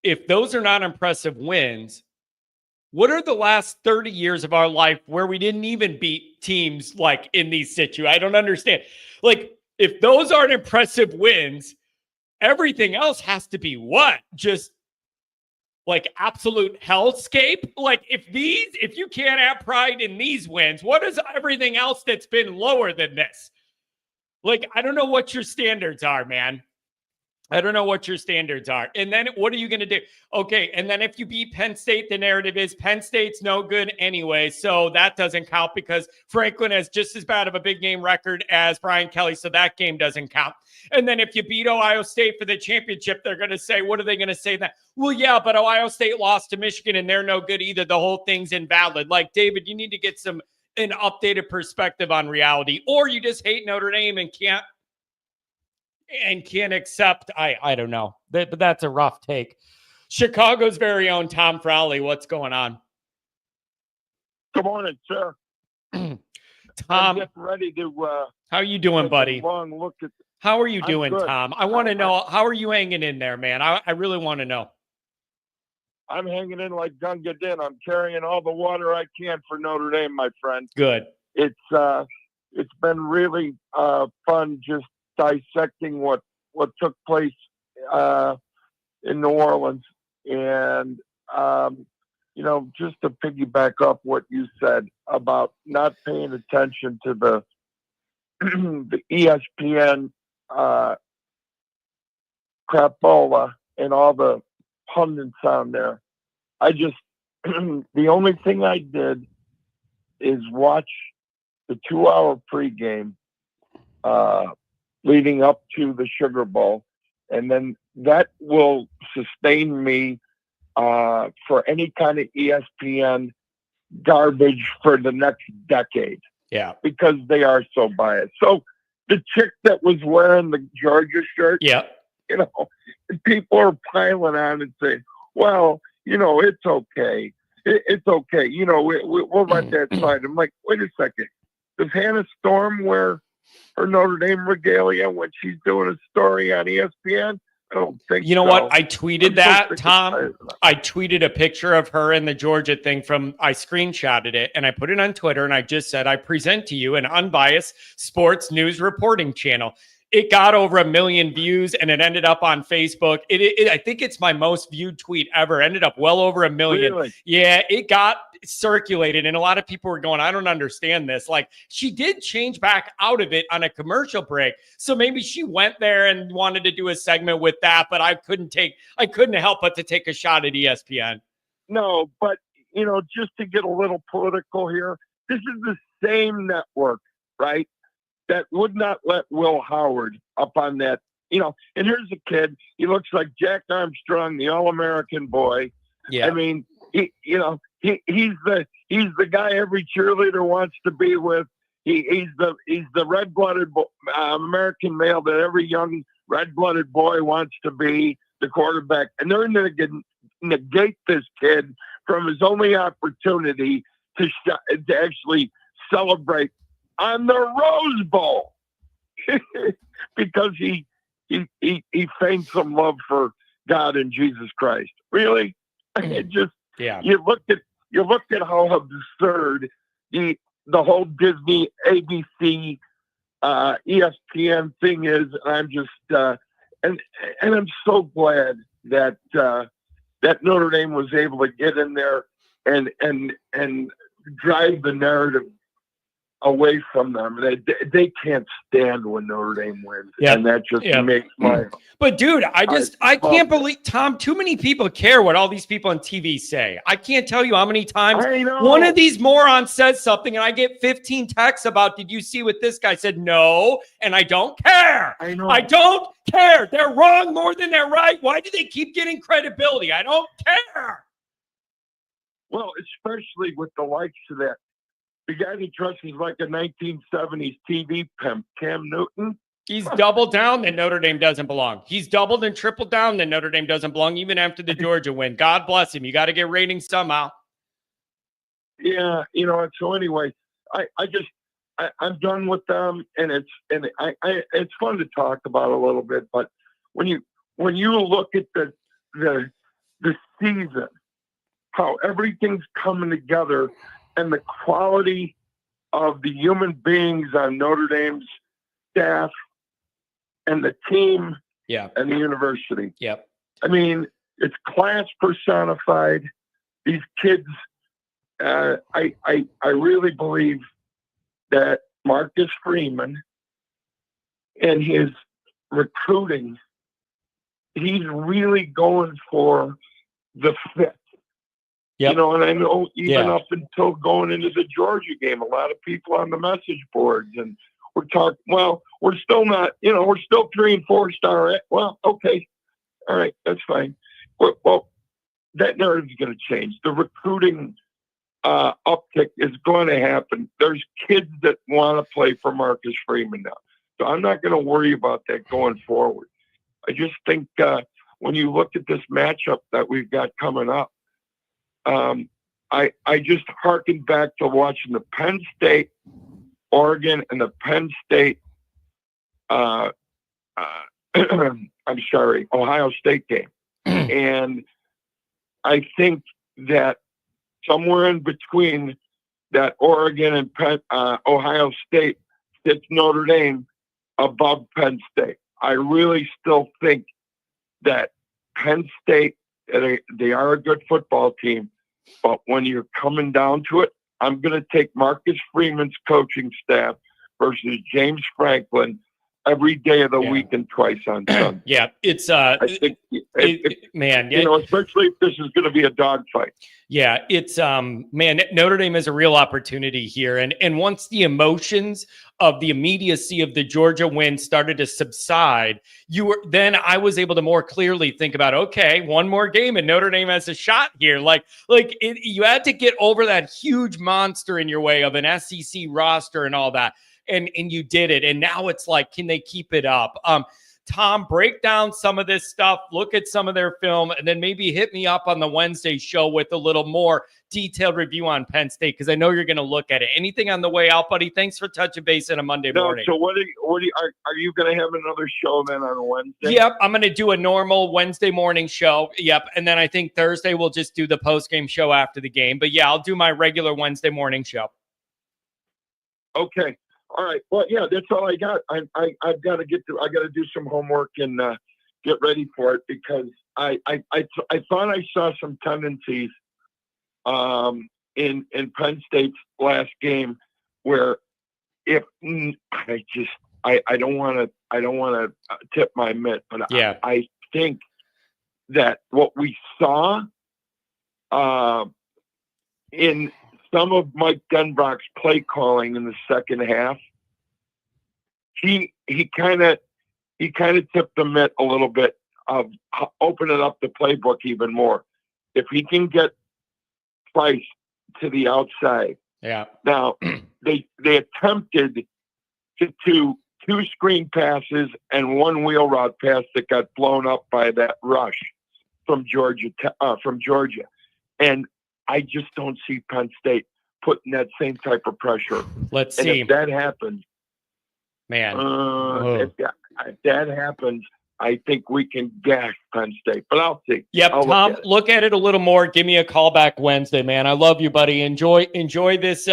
If those are not impressive wins, what are the last 30 years of our life where we didn't even beat teams like in these situations? I don't understand. Like, if those aren't impressive wins, everything else has to be what? Just like absolute hellscape? Like, if you can't have pride in these wins, what is everything else that's been lower than this? Like, I don't know what your standards are, man. I don't know what your standards are. And then what are you going to do? Okay, and then if you beat Penn State, the narrative is Penn State's no good anyway, so that doesn't count because Franklin has just as bad of a big game record as Brian Kelly, so that game doesn't count. And then if you beat Ohio State for the championship, they're going to say, what are they going to say that? Well, yeah, but Ohio State lost to Michigan, and they're no good either. The whole thing's invalid. Like, David, you need to get an updated perspective on reality, or you just hate Notre Dame and can't accept, I don't know. But that's a rough take. Chicago's very own Tom Frowley. What's going on? Good morning, sir. Tom, I'm getting ready to how are you doing, buddy? Long look at. How are you doing, good. Tom? I want to know, how are you hanging in there, man? I really want to know. I'm hanging in like Gunga Din. I'm carrying all the water I can for Notre Dame, my friend. Good. It's been really fun just dissecting what took place in New Orleans, and just to piggyback off what you said about not paying attention to the the ESPN crapola and all the pundits on there. I just the only thing I did is watch the 2-hour pregame leading up to the Sugar Bowl, and then that will sustain me for any kind of ESPN garbage for the next decade. Yeah. Because they are so biased. So the chick that was wearing the Georgia shirt, Yeah. People are piling on and saying, well, it's okay. It's okay. We'll let that slide. I'm like, wait a second. Does Hannah Storm wear her Notre Dame regalia when she's doing a story on ESPN? I don't think You know so. what? I tweeted that, Tom. I tweeted a picture of her in the Georgia thing I screenshotted it and I put it on Twitter and I just said, I present to you an unbiased sports news reporting channel. It got over 1 million views and it ended up on Facebook. I think it's my most viewed tweet ever. Ended up well over 1 million. Really? Yeah, it got circulated and a lot of people were going, I don't understand this. Like, she did change back out of it on a commercial break. So maybe she went there and wanted to do a segment with that, but I couldn't help but to take a shot at ESPN. No, but just to get a little political here, this is the same network, right? That would not let Will Howard up on that, and here's a kid. He looks like Jack Armstrong, the All-American boy. Yeah. I mean, he's the guy every cheerleader wants to be with. He's the red-blooded American male that every young red-blooded boy wants to be, the quarterback. And they're going to negate this kid from his only opportunity to actually celebrate on the Rose Bowl because he feigned some love for God and Jesus Christ. Really? It just, yeah. You look at how absurd the whole Disney, ABC, ESPN thing is. And I'm just and I'm so glad that that Notre Dame was able to get in there and drive the narrative away from them. They can't stand when Notre Dame wins. Yep. And that just makes my... But dude, I can't believe, Tom, too many people care what all these people on TV say. I can't tell you how many times one of these morons says something and I get 15 texts about, did you see what this guy said? No. And I don't care. I know. I don't care. They're wrong more than they're right. Why do they keep getting credibility? I don't care. Well, especially with the likes of that. The guy that dresses like a 1970s TV pimp, Cam Newton. He's doubled down that Notre Dame doesn't belong. He's doubled and tripled down that Notre Dame doesn't belong, even after the Georgia win. God bless him. You got to get ratings somehow. Yeah, so anyway, I'm done with them, and it's fun to talk about a little bit. But when you look at the season, how everything's coming together. And the quality of the human beings on Notre Dame's staff and the team and the university. Yep. I mean, it's class personified. These kids, I really believe that Marcus Freeman and his recruiting, he's really going for the fit. Yep. And I know even up until going into the Georgia game, a lot of people on the message boards, and we're talking, well, we're still not, we're still 3 and 4 star. Well, okay. All right. That's fine. Well, that narrative is going to change. The recruiting uptick is going to happen. There's kids that want to play for Marcus Freeman now. So I'm not going to worry about that going forward. I just think when you look at this matchup that we've got coming up, I just harkened back to watching the Penn State, Oregon, and the Penn State, Ohio State game. And I think that somewhere in between that Oregon and Ohio State sits Notre Dame above Penn State. I really still think that Penn State, they are a good football team, But when you're coming down to it, I'm going to take Marcus Freeman's coaching staff versus James Franklin every day of the week and twice on Sunday. Yeah, it's I think, man, you know, especially if this is going to be a dogfight. Yeah, it's man, Notre Dame has a real opportunity here. And once the emotions of the immediacy of the Georgia win started to subside, then I was able to more clearly think about, okay, one more game and Notre Dame has a shot here. You had to get over that huge monster in your way of an SEC roster and all that. And you did it. And now it's like, can they keep it up? Tom, break down some of this stuff, look at some of their film, and then maybe hit me up on the Wednesday show with a little more detailed review on Penn State, because I know you're going to look at it. Anything on the way out, buddy? Thanks for touching base on a Monday morning. So are you going to have another show then on Wednesday? Yep, I'm going to do a normal Wednesday morning show. Yep, and then I think Thursday we'll just do the post-game show after the game. But yeah, I'll do my regular Wednesday morning show. Okay. All right. Well, yeah, that's all I got. I've got to do some homework and get ready for it, because I thought I saw some tendencies in Penn State's last game where I don't want to tip my mitt, but yeah. I think that what we saw in some of Mike Denbrock's play calling in the second half, he kind of tipped the mitt a little bit of opening up the playbook even more. If he can get Price to the outside. Yeah. Now they attempted to two screen passes and one wheel route pass that got blown up by that rush from Georgia. And I just don't see Penn State putting that same type of pressure. Let's and see. If that happens, man, if that happens, I think we can gash Penn State. But I'll see. Yep, Tom, look at it a little more. Give me a call back Wednesday, man. I love you, buddy. Enjoy this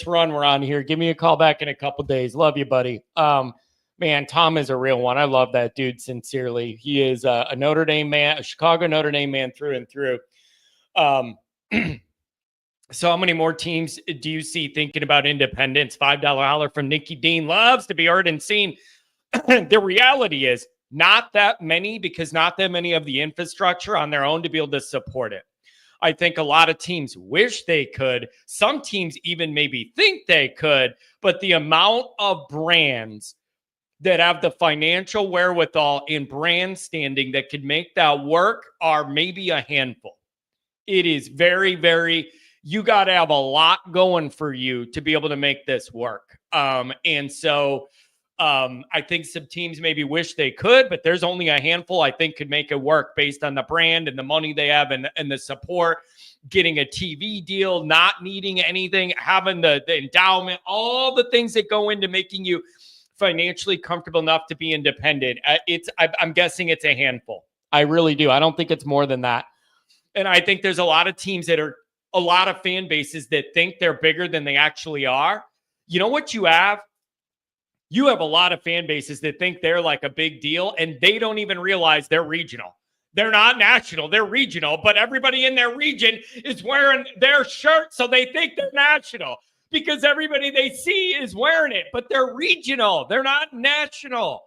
run we're on here. Give me a call back in a couple days. Love you, buddy. Man, Tom is a real one. I love that dude sincerely. He is a Notre Dame man, a Chicago Notre Dame man through and through. So how many more teams do you see thinking about independence? $5 holler from Nikki Dean. Loves to be heard and seen. The reality is not that many, because not that many of the infrastructure on their own to be able to support it. I think a lot of teams wish they could. Some teams even maybe think they could, but the amount of brands that have the financial wherewithal in brand standing that could make that work are maybe a handful. It is very, very, you got to have a lot going for you to be able to make this work. And so I think some teams maybe wish they could, but there's only a handful I think could make it work based on the brand and the money they have and the support, getting a TV deal, not needing anything, having the endowment, all the things that go into making you financially comfortable enough to be independent. I'm guessing it's a handful. I really do. I don't think it's more than that. And I think there's a lot of teams that are a lot of fan bases that think they're bigger than they actually are. You know what you have? You have a lot of fan bases that think they're like a big deal, and they don't even realize they're regional. They're not national, they're regional, but everybody in their region is wearing their shirt, so they think they're national because everybody they see is wearing it, but they're regional. They're not national.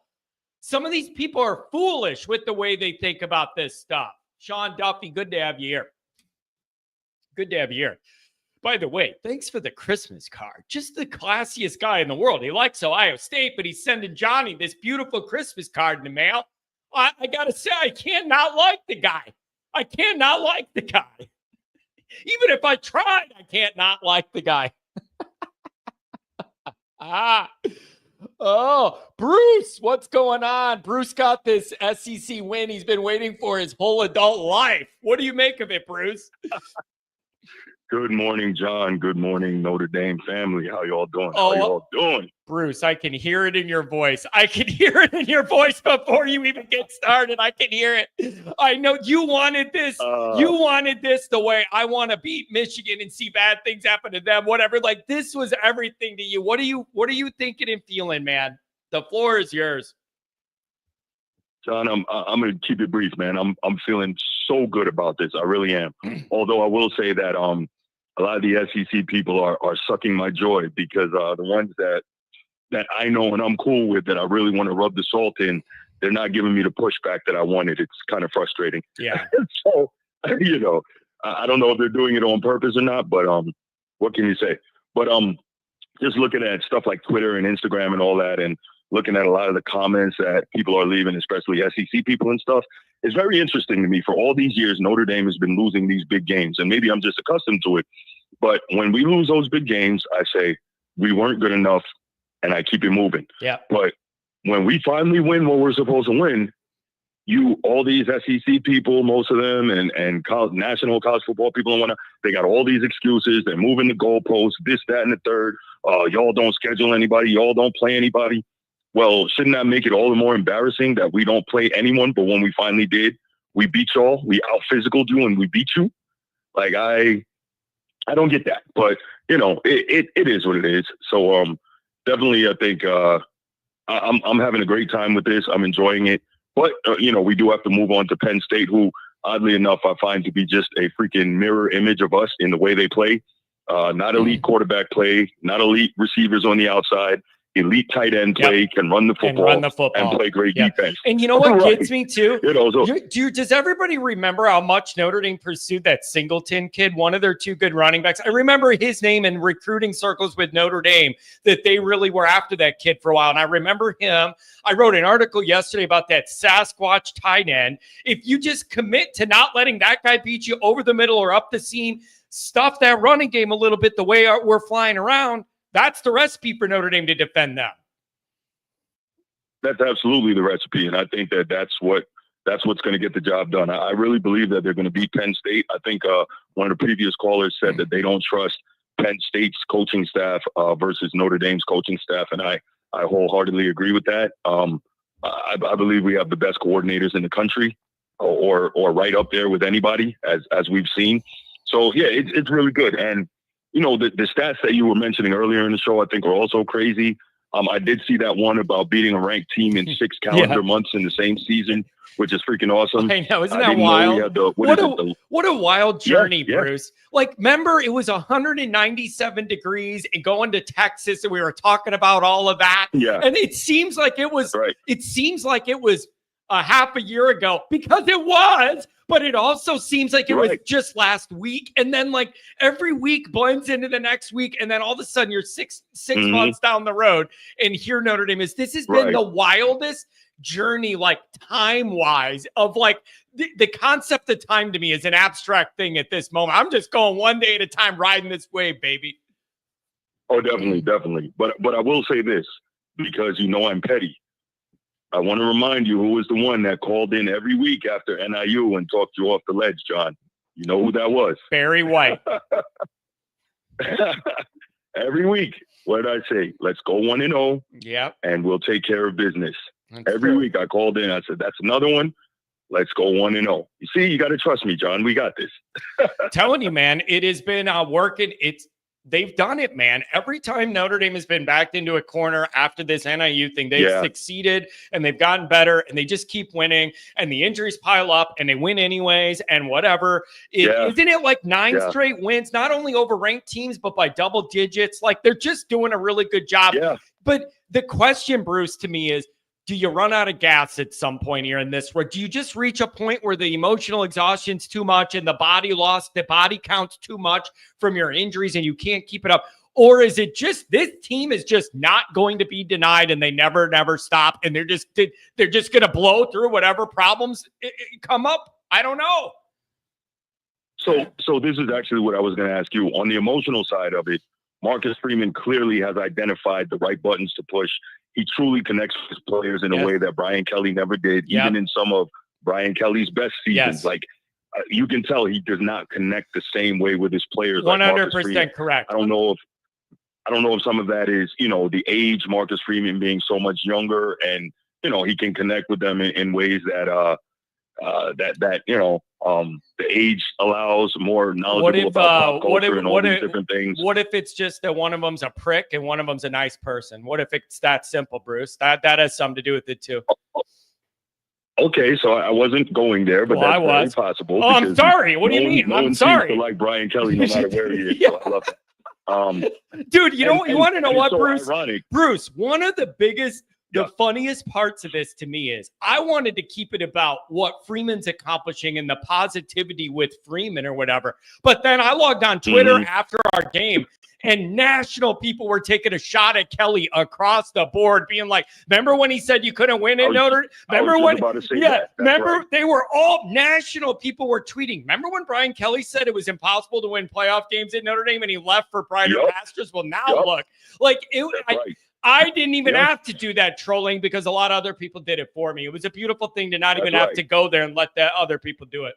Some of these people are foolish with the way they think about this stuff. Sean Duffy, good to have you here. Good to have you here. By the way, thanks for the Christmas card. Just the classiest guy in the world. He likes Ohio State, but he's sending Johnny this beautiful Christmas card in the mail. I got to say, I can't not like the guy. I cannot like the guy. Even if I tried, I can't not like the guy. Oh, Bruce, what's going on? Bruce got this SEC win he's been waiting for his whole adult life. What do you make of it, Bruce? Good morning, John. Good morning, Notre Dame family. How y'all doing? How y'all doing? Bruce, I can hear it in your voice. I can hear it in your voice before you even get started. I can hear it. I know you wanted this. You wanted this the way I want to beat Michigan and see bad things happen to them, whatever. Like, this was everything to you. What are you thinking and feeling, man? The floor is yours. John, I'm going to keep it brief, man. I'm feeling so good about this. I really am. Although I will say that a lot of the SEC people are sucking my joy because the ones that I know and I'm cool with, that I really want to rub the salt in, they're not giving me the pushback that I wanted. It's kind of frustrating. Yeah. So, you know, I don't know if they're doing it on purpose or not, but what can you say? But just looking at stuff like Twitter and Instagram and all that, and looking at a lot of the comments that people are leaving, especially SEC people and stuff, it's very interesting to me. For all these years, Notre Dame has been losing these big games, and maybe I'm just accustomed to it. But when we lose those big games, I say we weren't good enough, and I keep it moving. Yeah. But when we finally win what we're supposed to win, all these SEC people, most of them, and national college football people and whatnot, they got all these excuses. They're moving the goalposts, this, that, and the third. Y'all don't schedule anybody. Y'all don't play anybody. Well, shouldn't that make it all the more embarrassing that we don't play anyone? But when we finally did, we beat y'all. We out-physicaled you and we beat you. Like, I don't get that. But, you know, it is what it is. So definitely I think I'm having a great time with this. I'm enjoying it. But, you know, we do have to move on to Penn State, who, oddly enough, I find to be just a freaking mirror image of us in the way they play. Not elite quarterback play, not elite receivers on the outside, elite tight end play, can run the football and play great defense. And you know what gets me too? You know, does everybody remember how much Notre Dame pursued that Singleton kid, one of their two good running backs? I remember his name in recruiting circles with Notre Dame, that they really were after that kid for a while. And I remember him. I wrote an article yesterday about that Sasquatch tight end. If you just commit to not letting that guy beat you over the middle or up the seam, stuff that running game a little bit the way we're flying around, that's the recipe for Notre Dame to defend them. That's absolutely the recipe, and I think that's what's going to get the job done. I really believe that they're going to beat Penn State. I think one of the previous callers said that they don't trust Penn State's coaching staff versus Notre Dame's coaching staff, and I wholeheartedly agree with that. I believe we have the best coordinators in the country, or right up there with anybody, as we've seen. So yeah, it's really good. And you know, the stats that you were mentioning earlier in the show, I think, are also crazy. I did see that one about beating a ranked team in 6 calendar months in the same season, which is freaking awesome. I know, isn't that wild? What a wild journey, Bruce. Like, remember, it was 197 degrees and going to Texas, and we were talking about all of that. Yeah. And it seems like it was. Right. It seems like it was a half a year ago, because it was. But it also seems like it was just last week. And then like every week blends into the next week. And then all of a sudden you're six months down the road. And here Notre Dame is. This has been the wildest journey, like time-wise, of like the concept of time to me is an abstract thing at this moment. I'm just going one day at a time, riding this wave, baby. Oh, definitely. But I will say this, because you know I'm petty. I want to remind you who was the one that called in every week after NIU and talked you off the ledge, John. You know who that was? Barry White. Every week. What did I say? Let's go 1-0. Yeah. And we'll take care of business. That's every true. week I called in. I said, that's another one. Let's go 1-0. You see, you got to trust me, John. We got this. Telling you, man, it has been working. They've done it, man. Every time Notre Dame has been backed into a corner after this NIU thing, they've succeeded and they've gotten better and they just keep winning, and the injuries pile up and they win anyways and whatever. Isn't it like 9 straight wins, not only over ranked teams, but by double digits? Like, they're just doing a really good job. Yeah. But the question, Bruce, to me is, do you run out of gas at some point here in this? Or do you just reach a point where the emotional exhaustion's too much and the body counts too much from your injuries and you can't keep it up? Or is it just this team is just not going to be denied and they never stop and they're just going to blow through whatever problems come up? I don't know. So this is actually what I was going to ask you. On the emotional side of it, Marcus Freeman clearly has identified the right buttons to push. He truly connects with his players in a way that Brian Kelly never did, even in some of Brian Kelly's best seasons. Like, you can tell he does not connect the same way with his players. 100% correct. I don't know if some of that is, you know, the age, Marcus Freeman being so much younger, and, you know, he can connect with them in ways that the age allows, more knowledgeable about pop culture and all these different things. What if it's just that one of them's a prick and one of them's a nice person? What if it's that simple, Bruce? That has something to do with it too. Okay, so I wasn't going there, but Well, that's I was. very possible. Oh, I'm sorry. What do you mean? No I'm one sorry. seems to like Brian Kelly no matter where he is. Yeah. So I love that. Dude, you want to know what, so Bruce? Ironic. Bruce, one of the biggest, the Yeah. funniest parts of this to me is I wanted to keep it about what Freeman's accomplishing and the positivity with Freeman or whatever. But then I logged on Twitter after our game, and national people were taking a shot at Kelly across the board, being like, remember when he said you couldn't win in Notre Dame? Remember when? Remember they were all national people were tweeting. Remember when Brian Kelly said it was impossible to win playoff games at Notre Dame and he left for brighter pastures? Well, now look, like I didn't even have to do that trolling because a lot of other people did it for me. It was a beautiful thing to not even have to go there and let the other people do it.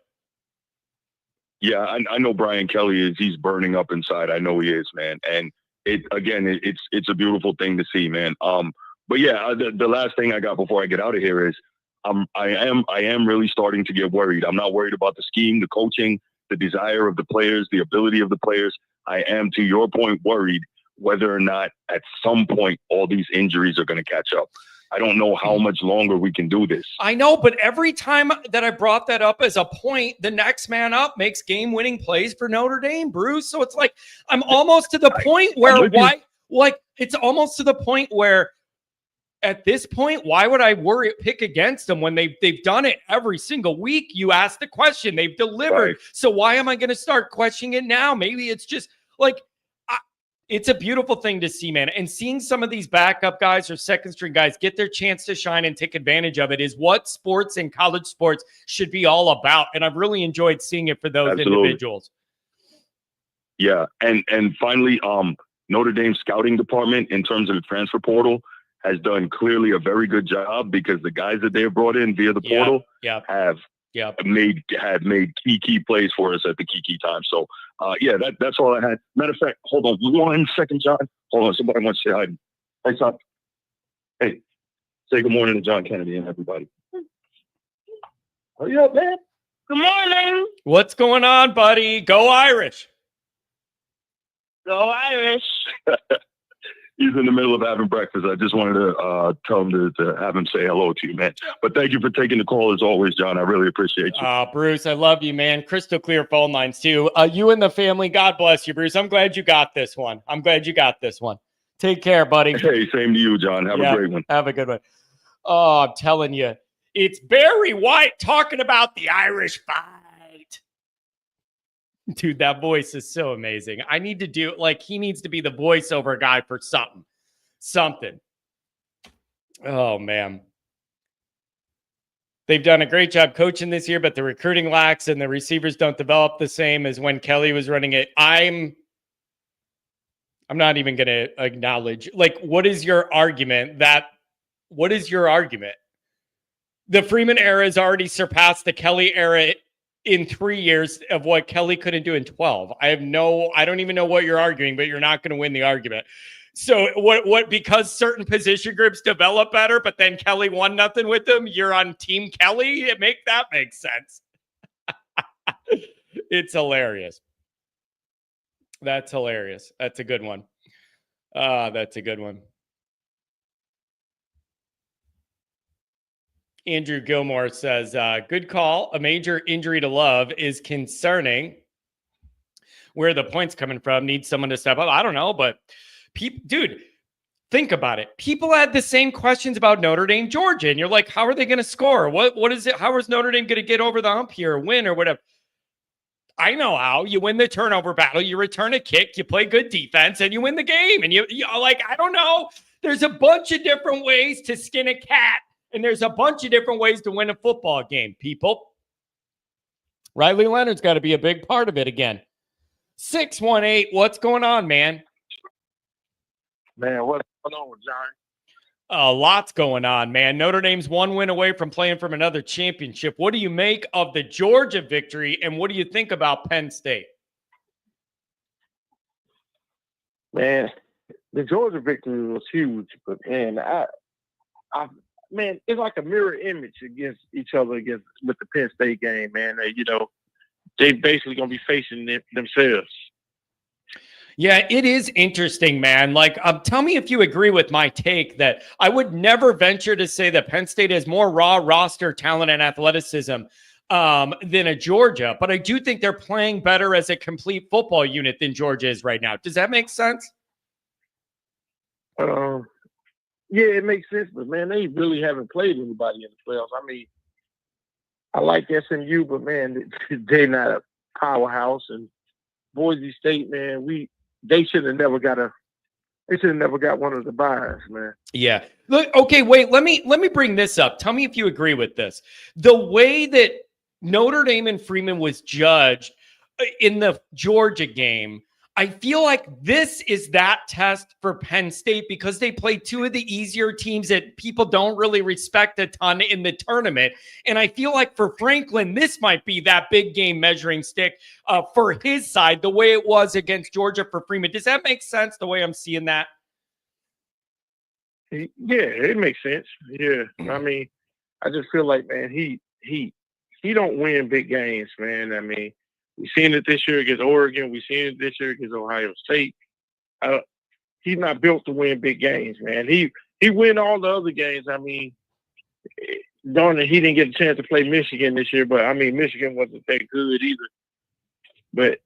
Yeah, I know Brian Kelly he's burning up inside. I know he is, man. And it's a beautiful thing to see, man. But yeah, the last thing I got before I get out of here is I am really starting to get worried. I'm not worried about the scheme, the coaching, the desire of the players, the ability of the players. I am, to your point, worried whether or not at some point all these injuries are going to catch up. I don't know how much longer we can do this. I know, but every time that I brought that up as a point, the next man up makes game-winning plays for Notre Dame, Bruce. So it's like I'm almost to the point where it's almost to the point where at this point, why would I pick against them when they've done it every single week? You ask the question, they've delivered. Right. So why am I going to start questioning it now? Maybe it's just like it's a beautiful thing to see, man. And seeing some of these backup guys or second string guys get their chance to shine and take advantage of it is what sports and college sports should be all about. And I've really enjoyed seeing it for those individuals. Yeah. And finally, Notre Dame scouting department in terms of the transfer portal has done clearly a very good job because the guys that they have brought in via the portal have made key plays for us at the key time. So that's all I had. Matter of fact, hold on 1 second, John. Hold on, somebody wants to say hi. Hey, son. Hey, say good morning to John Kennedy and everybody. Hurry up, man. Good morning. What's going on, buddy? Go Irish. Go Irish. He's in the middle of having breakfast. I just wanted to tell him to have him say hello to you, man. But thank you for taking the call as always, John. I really appreciate you. Bruce, I love you, man. Crystal clear phone lines too. You and the family, God bless you, Bruce. I'm glad you got this one. Take care, buddy. Hey, same to you, John. Have a great one. Have a good one. Oh, I'm telling you, it's Barry White talking about the Irish fight. Dude, that voice is so amazing. I need to do he needs to be the voiceover guy for something. Oh, man. They've done a great job coaching this year, but the recruiting lacks and the receivers don't develop the same as when Kelly was running it. I'm not even going to acknowledge, what is your argument? The Freeman era has already surpassed the Kelly era in 3 years of what Kelly couldn't do in 12. I don't even know what you're arguing, but you're not going to win the argument. So what, because certain position groups develop better, but then Kelly won nothing with them, you're on team Kelly? That makes sense. It's hilarious. That's hilarious. That's a good one. That's a good one. Andrew Gilmore says, good call. A major injury to Love is concerning. Where the point's coming from, needs someone to step up. I don't know, but dude, think about it. People had the same questions about Notre Dame, Georgia, and you're like, how are they going to score? What is it? How is Notre Dame going to get over the hump here, win or whatever? I know how. You win the turnover battle, you return a kick, you play good defense, and you win the game. And you I don't know. There's a bunch of different ways to skin a cat. And there's a bunch of different ways to win a football game, people. Riley Leonard's got to be a big part of it again. 618, what's going on, man? Man, what's going on, John? A lot's going on, man. Notre Dame's one win away from playing from another championship. What do you make of the Georgia victory, and what do you think about Penn State? Man, the Georgia victory was huge, but man, it's like a mirror image against each other with the Penn State game, man. They basically going to be facing themselves. Yeah, it is interesting, man. Like, tell me if you agree with my take that I would never venture to say that Penn State has more raw roster talent and athleticism than a Georgia, but I do think they're playing better as a complete football unit than Georgia is right now. Does that make sense? Yeah, it makes sense, but man, they really haven't played anybody in the playoffs. I mean, I like SMU, but man, they're not a powerhouse. And Boise State, man, they should have never got one of the buys, man. Yeah. Look, okay, wait, let me bring this up. Tell me if you agree with this. The way that Notre Dame and Freeman was judged in the Georgia game, I feel like this is that test for Penn State because they played two of the easier teams that people don't really respect a ton in the tournament. And I feel like for Franklin, this might be that big game measuring stick for his side, the way it was against Georgia for Freeman. Does that make sense the way I'm seeing that? Yeah, it makes sense. Yeah. I mean, I just feel like, man, he don't win big games, man. I mean, we've seen it this year against Oregon. We've seen it this year against Ohio State. He's not built to win big games, man. He win all the other games. I mean, darn it, he didn't get a chance to play Michigan this year, but I mean, Michigan wasn't that good either. But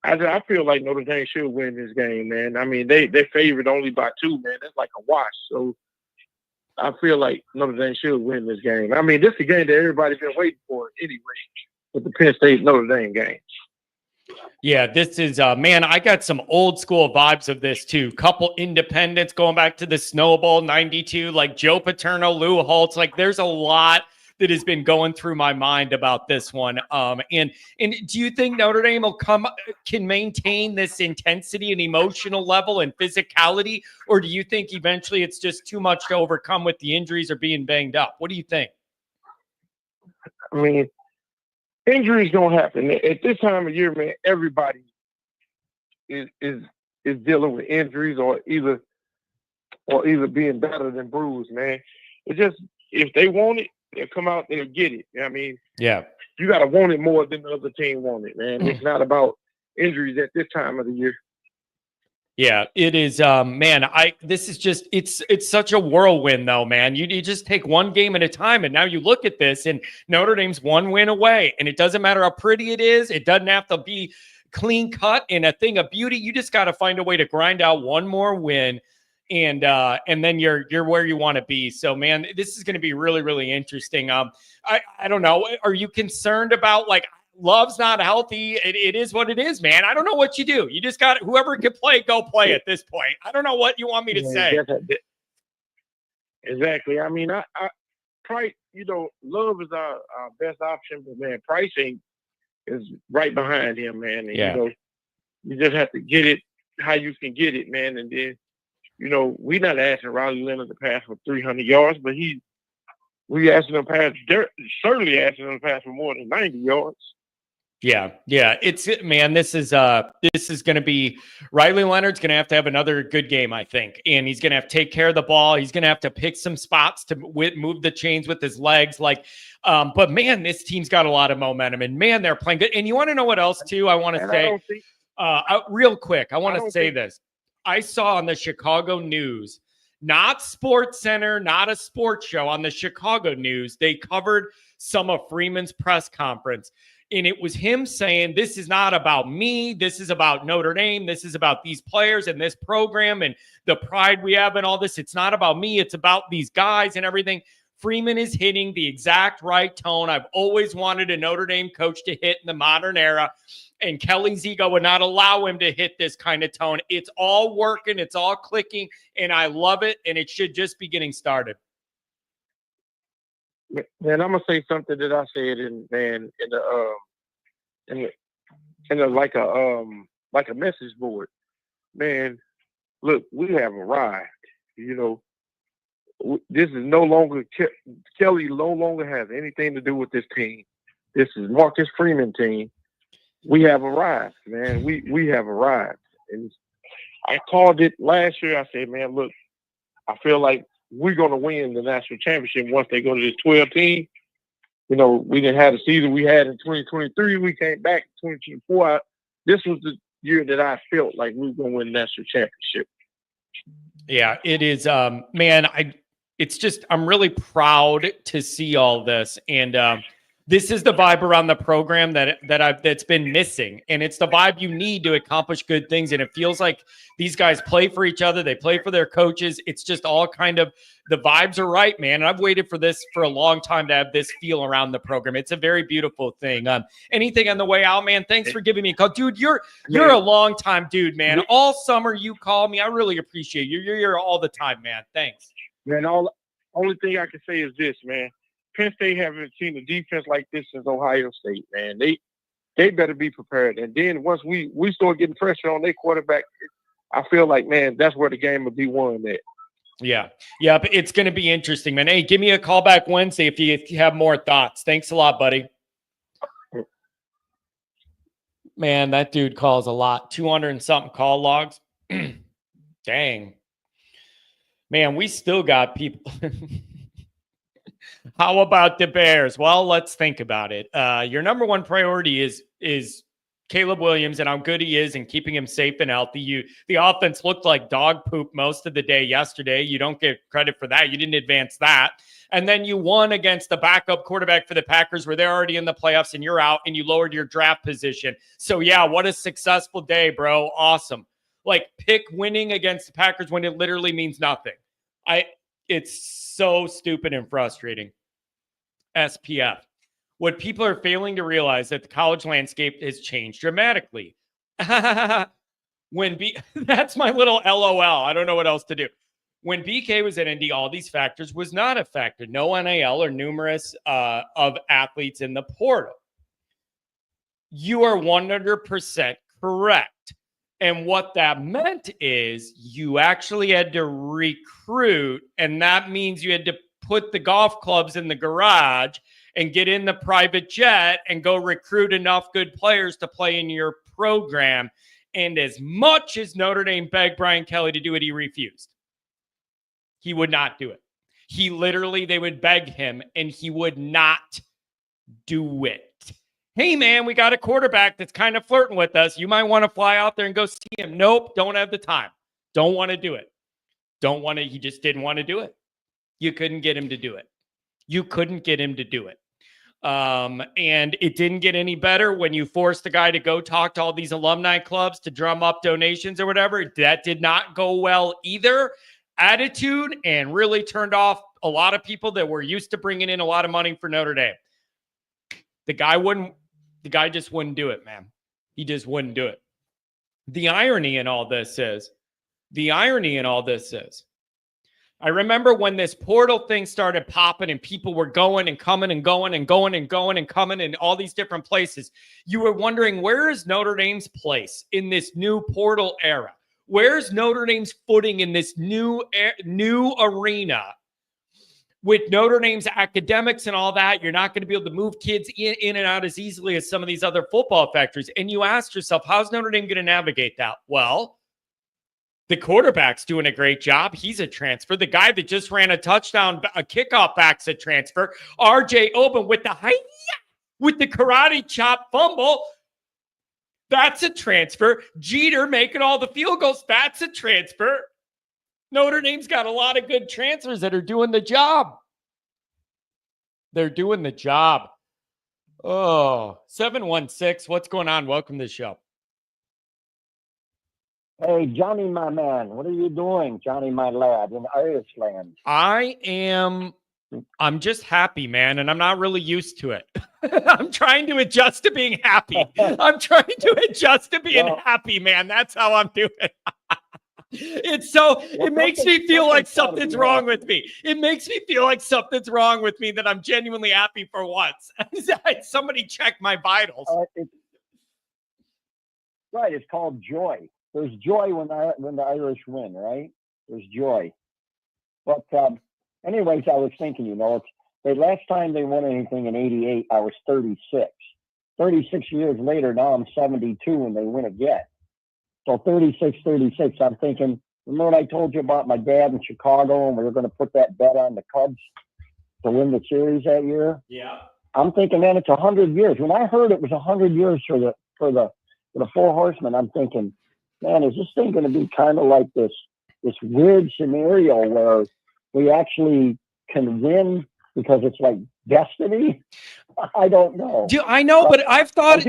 I feel like Notre Dame should win this game, man. I mean, they favored only by 2, man. That's like a wash. So I feel like Notre Dame should win this game. I mean, this is a game that everybody's been waiting for anyway, with the Penn State Notre Dame game. Yeah, this is, man, I got some old school vibes of this too. Couple independents going back to the Snowball 92, like Joe Paterno, Lou Holtz. Like there's a lot that has been going through my mind about this one. And do you think Notre Dame can maintain this intensity and emotional level and physicality? Or do you think eventually it's just too much to overcome with the injuries or being banged up? What do you think? I mean, injuries don't happen. At this time of year, man, everybody is dealing with injuries or either being better than bruised, man. It's just, if they want it, they'll come out, they'll get it. I mean, yeah, you got to want it more than the other team want it, man. It's not about injuries at this time of the year. Yeah, it is, man. This is just it's such a whirlwind, though, man. You just take one game at a time, and now you look at this, and Notre Dame's one win away, and it doesn't matter how pretty it is. It doesn't have to be clean cut and a thing of beauty. You just got to find a way to grind out one more win. And then you're where you want to be. So, man, this is going to be really, really interesting. I don't know. Are you concerned about like Love's not healthy? It is what it is, man. I don't know what you do. You just got whoever can play, go play at this point. I don't know what you want me to say. Exactly. I mean, I Price, Love is our best option, but man, pricing is right behind him, man. And, you just have to get it how you can get it, man. And then, we're not asking Riley Leonard to pass for 300 yards, but we asking him certainly asking him to pass for more than 90 yards. Yeah. It's man. This is going to be Riley Leonard's going to have another good game, I think, and he's going to have to take care of the ball. He's going to have to pick some spots to move the chains with his legs, but man, this team's got a lot of momentum, and man, they're playing good. And you want to know what else too? I want to say, real quick, I want to say this. I saw on the Chicago News, not Sports Center, not a sports show, on the Chicago News, they covered some of Freeman's press conference. And it was him saying, this is not about me. This is about Notre Dame. This is about these players and this program and the pride we have and all this. It's not about me. It's about these guys and everything. Freeman is hitting the exact right tone I've always wanted a Notre Dame coach to hit in the modern era. And Kelly's ego would not allow him to hit this kind of tone. It's all working. It's all clicking. And I love it. And it should just be getting started. Man, I'm gonna say something that I said like a message board. Man, look, we have arrived. This is no longer Kelly. No longer has anything to do with this team. This is Marcus Freeman team. We have arrived, man. We have arrived, and I called it last year. I said, man, look, I feel like we're going to win the national championship once they go to this 12 team. we didn't have the season we had in 2023. We came back in 2024. This was the year that I felt like we were going to win the national championship. Yeah, it is. Man, it's just, I'm really proud to see all this. And this is the vibe around the program that's been missing. And it's the vibe you need to accomplish good things. And it feels like these guys play for each other. They play for their coaches. It's just all kind of, the vibes are right, man. And I've waited for this for a long time to have this feel around the program. It's a very beautiful thing. Anything on the way out, man? Thanks for giving me a call. Dude, you're a long time dude, man. All summer you call me. I really appreciate you. You're here all the time, man. Thanks. Man, only thing I can say is this, man. Penn State haven't seen a defense like this since Ohio State, man. They better be prepared. And then once we start getting pressure on their quarterback, I feel like, man, that's where the game will be won at. Yeah, but it's going to be interesting, man. Hey, give me a call back Wednesday if you have more thoughts. Thanks a lot, buddy. Man, that dude calls a lot. 200 and something call logs. Dang. Man, we still got people. How about the Bears? Well, let's think about it. Your number one priority is Caleb Williams and how good he is and keeping him safe and healthy. The offense looked like dog poop most of the day yesterday. You don't get credit for that. You didn't advance that. And then you won against the backup quarterback for the Packers where they're already in the playoffs and you're out and you lowered your draft position. So, yeah, what a successful day, bro. Awesome. Like, pick winning against the Packers when it literally means nothing. It's so stupid and frustrating. SPF. What people are failing to realize that the college landscape has changed dramatically. That's my little LOL. I don't know what else to do. When BK was at ND, all these factors was not a factor. No NIL or numerous of athletes in the portal. You are 100% correct. And what that meant is you actually had to recruit, and that means you had to put the golf clubs in the garage and get in the private jet and go recruit enough good players to play in your program. And as much as Notre Dame begged Brian Kelly to do it, he refused. He would not do it. They would beg him, and he would not do it. Hey, man, we got a quarterback that's kind of flirting with us. You might want to fly out there and go see him. Nope, don't have the time. Don't want to do it. He just didn't want to do it. You couldn't get him to do it. And it didn't get any better when you forced the guy to go talk to all these alumni clubs to drum up donations or whatever. That did not go well either. Attitude and really turned off a lot of people that were used to bringing in a lot of money for Notre Dame. The guy just wouldn't do it, man. He just wouldn't do it. The irony in all this is, I remember when this portal thing started popping and people were going and coming and going and going and going and coming in all these different places. You were wondering, where is Notre Dame's place in this new portal era? Where's Notre Dame's footing in this new arena? With Notre Dame's academics and all that, you're not going to be able to move kids in and out as easily as some of these other football factories. And you asked yourself, how's Notre Dame going to navigate that? Well, the quarterback's doing a great job. He's a transfer. The guy that just ran a touchdown, a kickoff back's a transfer. RJ Oben with the karate chop fumble. That's a transfer. Jeter making all the field goals. That's a transfer. Notre Dame's got a lot of good transfers that are doing the job. They're doing the job. Oh, 716. What's going on? Welcome to the show. Hey, Johnny, my man. What are you doing, Johnny, my lad, in Irish land? I'm just happy, man, and I'm not really used to it. I'm trying to adjust to being happy. Happy, man. That's how I'm doing. It makes me feel like something's wrong with me. It makes me feel like something's wrong with me that I'm genuinely happy for once. Somebody check my vitals. Right. It's called joy. There's joy when the Irish win, right? There's joy. But anyways, I was thinking, the last time they won anything in 88, I was 36. 36 years later, now I'm 72 and they win again. So 36, I'm thinking, remember what I told you about my dad in Chicago and we were going to put that bet on the Cubs to win the series that year? Yeah. I'm thinking, man, it's 100 years. When I heard it was 100 years for the Four Horsemen, I'm thinking, man, is this thing going to be kind of like this weird scenario where we actually can win because it's like destiny? I don't know. I know, but I've thought,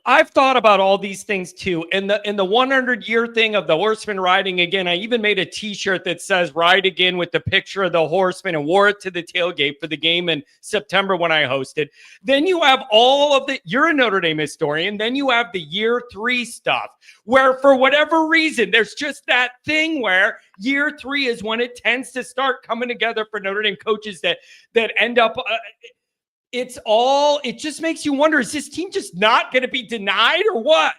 I've thought about all these things too. And the 100-year thing of the horseman riding again, I even made a T-shirt that says "Ride Again" with the picture of the horseman and wore it to the tailgate for the game in September when I hosted. Then you have all of you're a Notre Dame historian. Then you have the year 3 stuff where for whatever reason, there's just that thing where year 3 is when it tends to start coming together for Notre Dame coaches that end up it just makes you wonder, is this team just not going to be denied or what?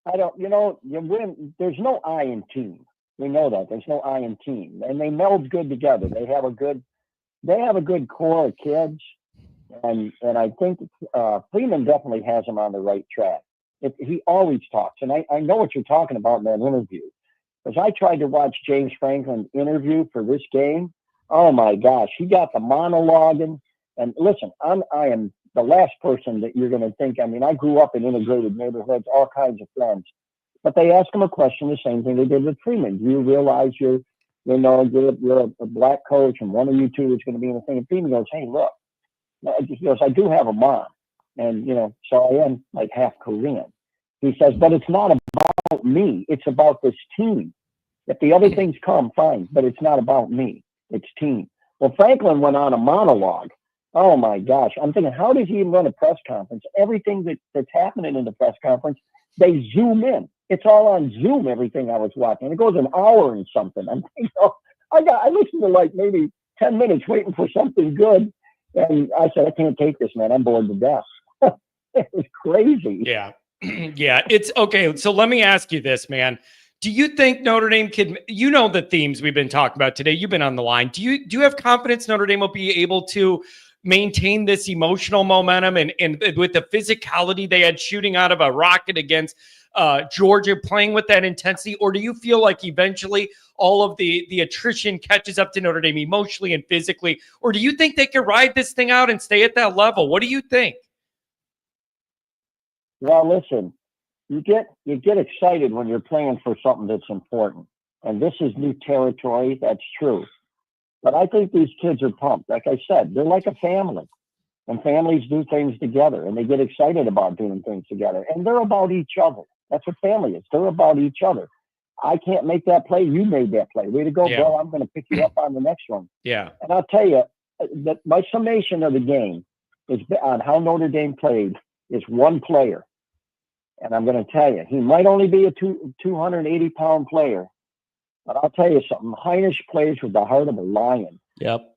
I don't, you win. There's no I in team. We know that there's no I in team, and they meld good together. They have a good core of kids, and I think Freeman definitely has them on the right track. He always talks, and I know what you're talking about in that interview, because I tried to watch James Franklin's interview for this game. Oh my gosh, he got the monologuing. And listen, I am the last person that you're going to think. I mean, I grew up in integrated neighborhoods, all kinds of friends. But they asked him a question, the same thing they did with Freeman. Do you realize you're a black coach and one of you two is going to be in the thing? And Freeman goes, hey, look. He goes, I do have a mom. And, so I am like half Korean. He says, but it's not about me. It's about this team. If the other things come, fine. But it's not about me. It's team. Well, Franklin went on a monologue. Oh my gosh. I'm thinking, how does he even run a press conference? Everything that's happening in the press conference, they zoom in. It's all on Zoom, everything I was watching. It goes an hour and something. I'm thinking, I listened to like maybe 10 minutes waiting for something good. And I said, I can't take this, man. I'm bored to death. It was crazy. Yeah. Yeah. It's okay. So let me ask you this, man. Do you think Notre Dame could, the themes we've been talking about today, you've been on the line. Do you have confidence Notre Dame will be able to maintain this emotional momentum and with the physicality they had shooting out of a rocket against Georgia, playing with that intensity? Or do you feel like eventually all of the attrition catches up to Notre Dame emotionally and physically? Or do you think they could ride this thing out and stay at that level? What do you think? Well, listen. You get excited when you're playing for something that's important. And this is new territory. That's true. But I think these kids are pumped. Like I said, they're like a family. And families do things together. And they get excited about doing things together. And they're about each other. That's what family is. They're about each other. I can't make that play. You made that play. Way to go, bro. I'm going to pick you up on the next one. Yeah. And I'll tell you, that my summation of the game is on how Notre Dame played is one player. And I'm going to tell you, he might only be a 280-pound player, but I'll tell you something. Heinisch plays with the heart of a lion. Yep.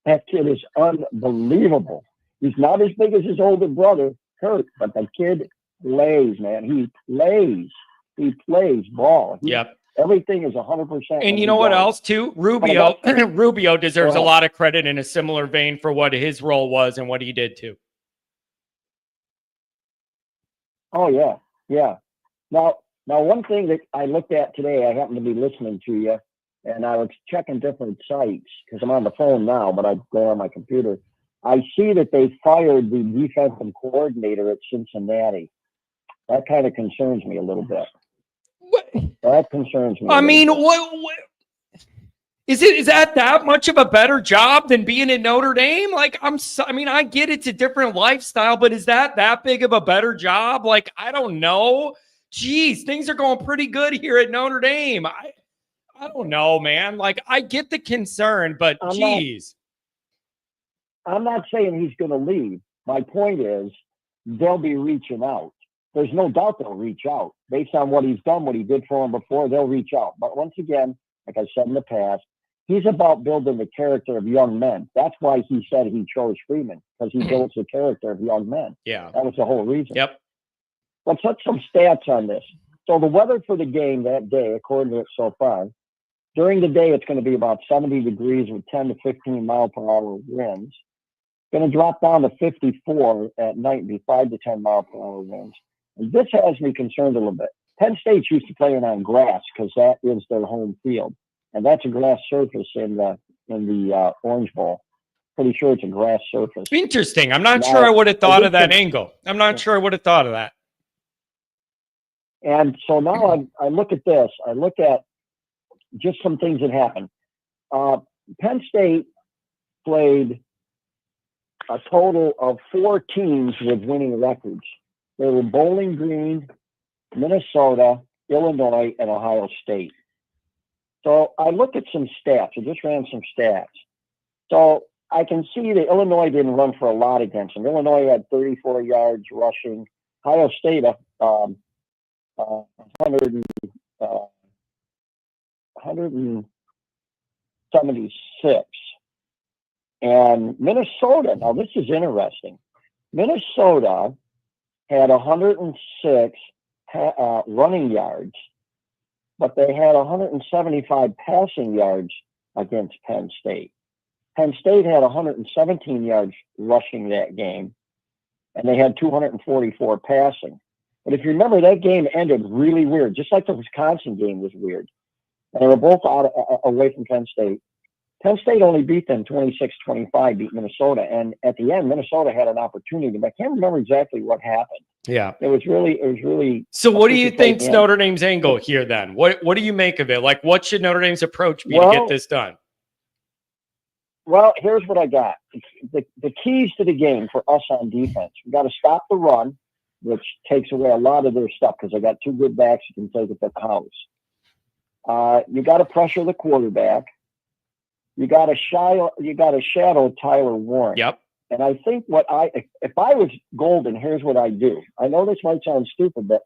That kid is unbelievable. He's not as big as his older brother, Kurt, but the kid plays, man. He plays. He plays ball. Yep. Everything is 100%. And you know what else, too? Rubio deserves a lot of credit in a similar vein for what his role was and what he did, too. Oh, yeah. Yeah. Now, one thing that I looked at today, I happened to be listening to you, and I was checking different sites because I'm on the phone now, but I go on my computer. I see that they fired the defensive coordinator at Cincinnati. That kind of concerns me a little bit. What? That concerns me. I mean, what is that much of a better job than being at Notre Dame? Like, I get it's a different lifestyle, but is that big of a better job? Like, I don't know. Geez, things are going pretty good here at Notre Dame. I don't know, man. Like, I get the concern, but geez. I'm not saying he's going to leave. My point is they'll be reaching out. There's no doubt they'll reach out. Based on what he's done, what he did for them before, they'll reach out. But once again, like I said in the past, he's about building the character of young men. That's why he said he chose Freeman, because he builds the character of young men. Yeah. That was the whole reason. Yep. Let's put some stats on this. So the weather for the game that day, according to it so far, during the day, it's going to be about 70 degrees with 10 to 15 mile per hour winds. Going to drop down to 54 at night and be 5 to 10 mile per hour winds. And this has me concerned a little bit. Penn State's used to playing on grass because that is their home field. And that's a grass surface in the Orange Bowl. Pretty sure it's a grass surface. Interesting. I'm not Now, sure I would have thought of that think- angle. I'm not sure I would have thought of that. And so now I look at this. I look at just some things that happened. Penn State played a total of 4 teams with winning records. They were Bowling Green, Minnesota, Illinois, and Ohio State. So I looked at some stats. I just ran some stats. So I can see that Illinois didn't run for a lot against them. Illinois had 34 yards rushing. Ohio State, 176. And Minnesota, now this is interesting. Minnesota had 106 running yards, but they had 175 passing yards against Penn State. Penn State had 117 yards rushing that game, and they had 244 passing. But if you remember, that game ended really weird, just like the Wisconsin game was weird. And they were both away from Penn State. Penn State only beat them 26-25, beat Minnesota. And at the end, Minnesota had an opportunity, but I can't remember exactly what happened. Yeah. It was really. So what do you think's Notre Dame's angle here then? What do you make of it? Like, what should Notre Dame's approach be to get this done? Well, here's what I got. The keys to the game for us on defense. We got to stop the run, which takes away a lot of their stuff because they got 2 good backs you can take at the house. You got to pressure the quarterback. You got to shadow Tyler Warren. Yep. And I think if I was Golden, here's what I do. I know this might sound stupid, but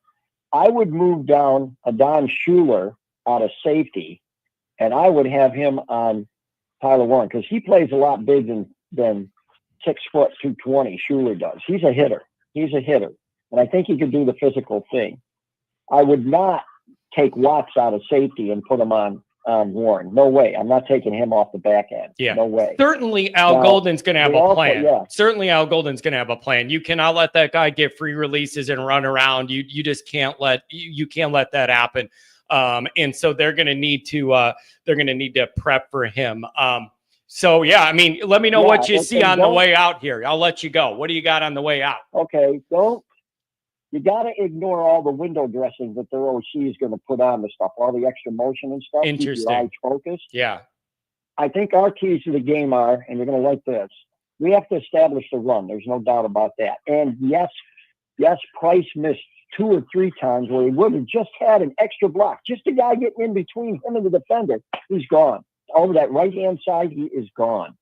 I would move down Adon Schuler out of safety, and I would have him on Tyler Warren because he plays a lot bigger than 6 foot 220. Schuler does. He's a hitter. And I think he could do the physical thing. I would not take Watts out of safety and put him on Warren. No way. I'm not taking him off the back end. Yeah. No way. Certainly Al Golden's going to have a plan. Yeah. Certainly Al Golden's going to have a plan. You cannot let that guy get free releases and run around. You just can't let that happen. And so they're going to need to prep for him. So yeah, I mean, let me know what you see on the way out here. I'll let you go. What do you got on the way out? Okay. You got to ignore all the window dressing that their OC is going to put on the stuff, all the extra motion and stuff. Interesting. Keep your eyes focused. Yeah. I think our keys to the game are, and you're going to like this, we have to establish the run. There's no doubt about that. And yes, Price missed 2 or 3 times where he would have just had an extra block. Just a guy getting in between him and the defender. He's gone. Over that right-hand side, he is gone.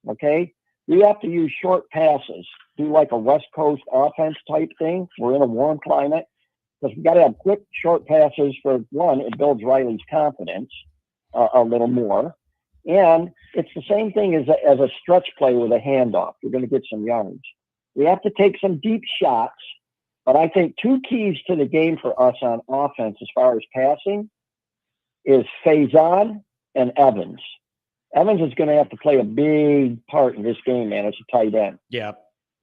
Okay? We have to use short passes. Do like a West Coast offense type thing. We're in a warm climate. Because we got to have quick, short passes. For one, it builds Riley's confidence a little more. And it's the same thing as a stretch play with a handoff. You're going to get some yards. We have to take some deep shots. But I think 2 keys to the game for us on offense as far as passing is Faison and Evans. Evans is going to have to play a big part in this game, man. It's a tight end. Yeah.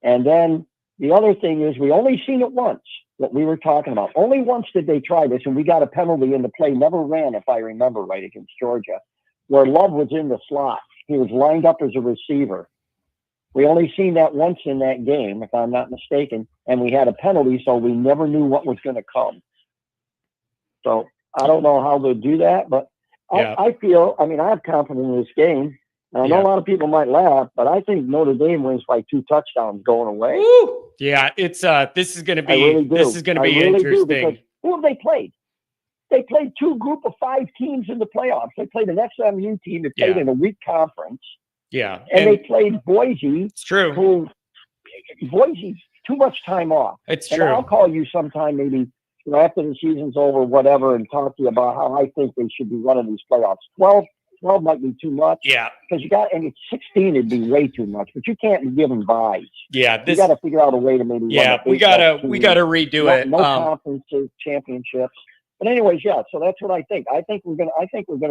And then the other thing is we only seen it once, what we were talking about. Only once did they try this, and we got a penalty in the play. Never ran, if I remember right, against Georgia, where Love was in the slot. He was lined up as a receiver. We only seen that once in that game, if I'm not mistaken, and we had a penalty, so we never knew what was going to come. So I don't know how they'll do that, but I feel, I have confidence in this game. And I know a lot of people might laugh, but I think Notre Dame wins by 2 touchdowns going away. Woo! Yeah, it's this is going to be interesting. Who have they played? They played 2 group of 5 teams in the playoffs. They played an SMU team that played in a weak conference. Yeah, and they played Boise. It's true. Boise's too much time off. It's and true. I'll call you sometime, maybe after the season's over, whatever, and talk to you about how I think they should be running these playoffs. 12 might be too much. Yeah. Because and it's 16 would be way too much, but you can't give them buys. Yeah. You got to figure out a way to maybe. Yeah, we gotta redo it. No conferences, championships. But anyways, yeah. So that's what I think. I think we're gonna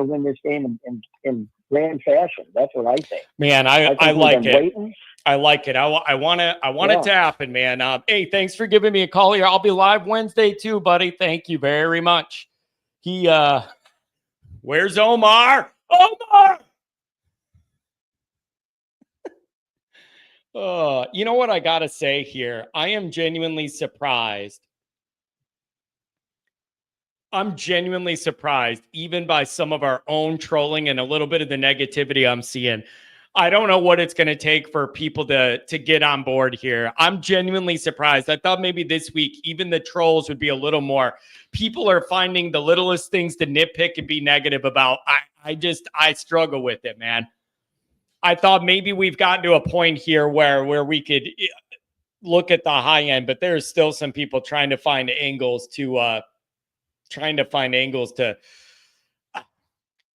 win this game in grand fashion. That's what I think. Man, I like it. Waiting. I like it. I want it to happen, man. Hey, thanks for giving me a call here. I'll be live Wednesday too, buddy. Thank you very much. Where's Omar? Omar! You know what I got to say here? I am genuinely surprised. I'm genuinely surprised, even by some of our own trolling and a little bit of the negativity I'm seeing. I don't know what it's going to take for people to get on board here. I'm genuinely surprised. I thought maybe this week, even the trolls would be a little more. People are finding the littlest things to nitpick and be negative about. I struggle with it, man. I thought maybe we've gotten to a point here where we could look at the high end, but there's still some people trying to find angles to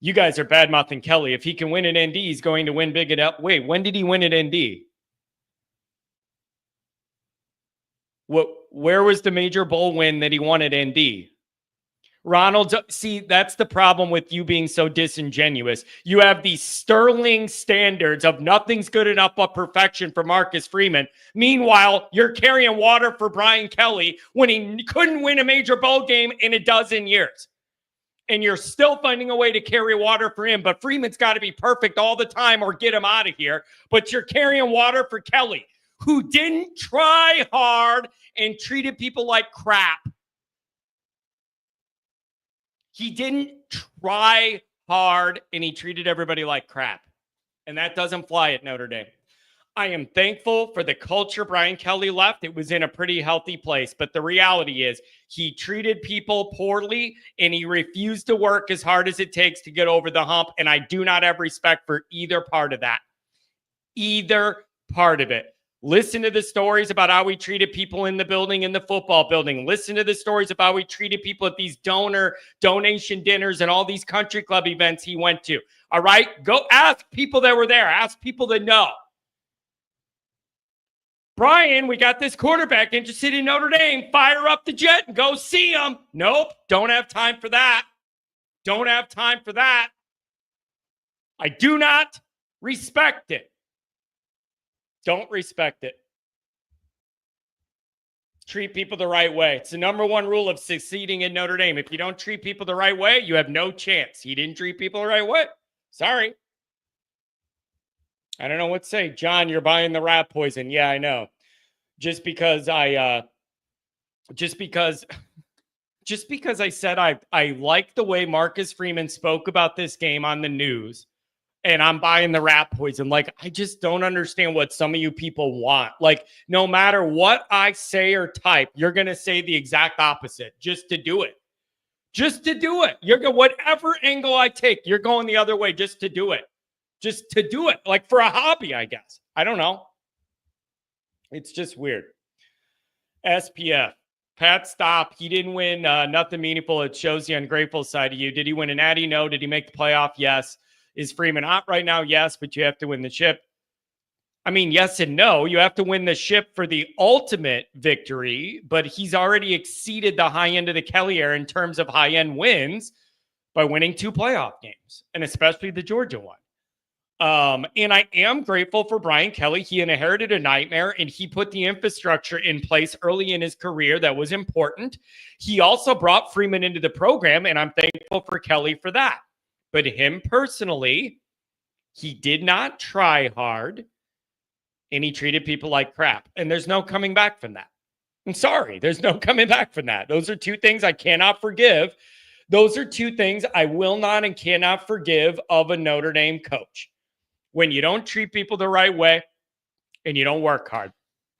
you guys are bad-mouthing Kelly. If he can win at ND, he's going to win big at wait, when did he win at ND? Where was the major bowl win that he won at ND? Ronald, see, that's the problem with you being so disingenuous. You have these sterling standards of nothing's good enough but perfection for Marcus Freeman. Meanwhile, you're carrying water for Brian Kelly when he couldn't win a major bowl game in a dozen years. And you're still finding a way to carry water for him. But Freeman's got to be perfect all the time or get him out of here. But you're carrying water for Kelly, who didn't try hard and treated people like crap. He didn't try hard, and he treated everybody like crap. And that doesn't fly at Notre Dame. I am thankful for the culture Brian Kelly left. It was in a pretty healthy place. But the reality is he treated people poorly, and he refused to work as hard as it takes to get over the hump. And I do not have respect for either part of that. Either part of it. Listen to the stories about how we treated people in the building, in the football building. Listen to the stories about how we treated people at these donation dinners and all these country club events he went to. All right? Go ask people that were there. Ask people that know. Brian, we got this quarterback interested in Notre Dame. Fire up the jet and go see him. Nope. Don't have time for that. Don't have time for that. I do not respect it. Don't respect it. Treat people the right way. It's the number one rule of succeeding in Notre Dame. If you don't treat people the right way, you have no chance. He didn't treat people the right way. Sorry. I don't know what to say. John, you're buying the rat poison. Yeah, I know. Just because I said I like the way Marcus Freeman spoke about this game on the news. And I'm buying the rat poison. Like, I just don't understand what some of you people want. Like, no matter what I say or type, you're going to say the exact opposite just to do it. Just to do it. You're going, whatever angle I take, you're going the other way just to do it. Just to do it. Like for a hobby, I guess. I don't know. It's just weird. SPF. Pat, stop. He didn't win nothing meaningful. It shows the ungrateful side of you. Did he win an Natty? No. Did he make the playoff? Yes. Is Freeman hot right now? Yes, but you have to win the ship. I mean, yes and no. You have to win the ship for the ultimate victory, but he's already exceeded the high end of the Kelly era in terms of high-end wins by winning 2 playoff games, and especially the Georgia one. And I am grateful for Brian Kelly. He inherited a nightmare, and he put the infrastructure in place early in his career that was important. He also brought Freeman into the program, and I'm thankful for Kelly for that. But him personally, he did not try hard, and he treated people like crap. And there's no coming back from that. I'm sorry. There's no coming back from that. Those are 2 things I cannot forgive. Those are 2 things I will not and cannot forgive of a Notre Dame coach. When you don't treat people the right way and you don't work hard.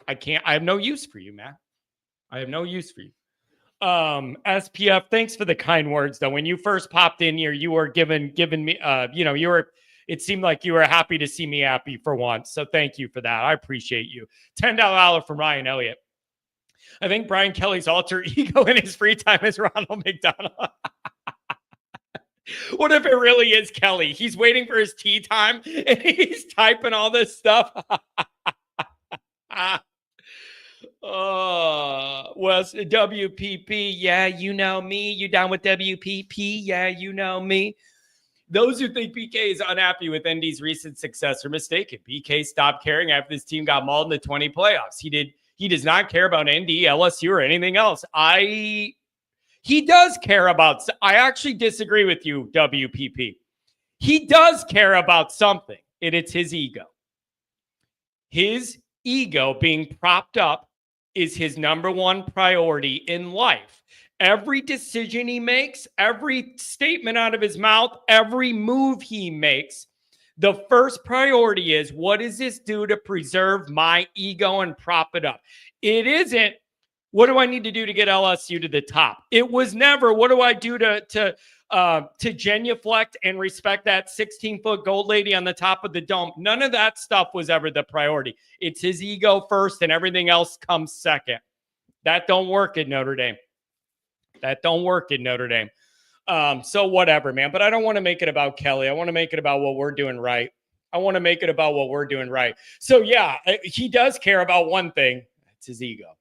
I have no use for you, man. I have no use for you. SPF, thanks for the kind words, though. When you first popped in here, you were giving me, it seemed like you were happy to see me happy for once. So thank you for that. I appreciate you. $10 from Ryan Elliott. I think Brian Kelly's alter ego in his free time is Ronald McDonald. What if it really is Kelly? He's waiting for his tea time and he's typing all this stuff. Was WPP? Yeah, you know me. You down with WPP? Yeah, you know me. Those who think BK is unhappy with ND's recent success are mistaken. BK stopped caring after this team got mauled in the 20 playoffs. He does not care about ND, LSU, or anything else. He does care about. I actually disagree with you, WPP. He does care about something, and it's his ego. His ego being propped up is his number one priority in life. Every decision he makes, every statement out of his mouth, every move he makes, the first priority is, what does this do to preserve my ego and prop it up? It isn't, what do I need to do to get LSU to the top? It was never, what do I do to genuflect and respect that 16-foot gold lady on the top of the dome? None of that stuff was ever the priority. It's his ego first and everything else comes second. That don't work at Notre Dame. So whatever, man. But I don't want to make it about Kelly. I want to make it about what we're doing right. So yeah, he does care about one thing. It's his ego.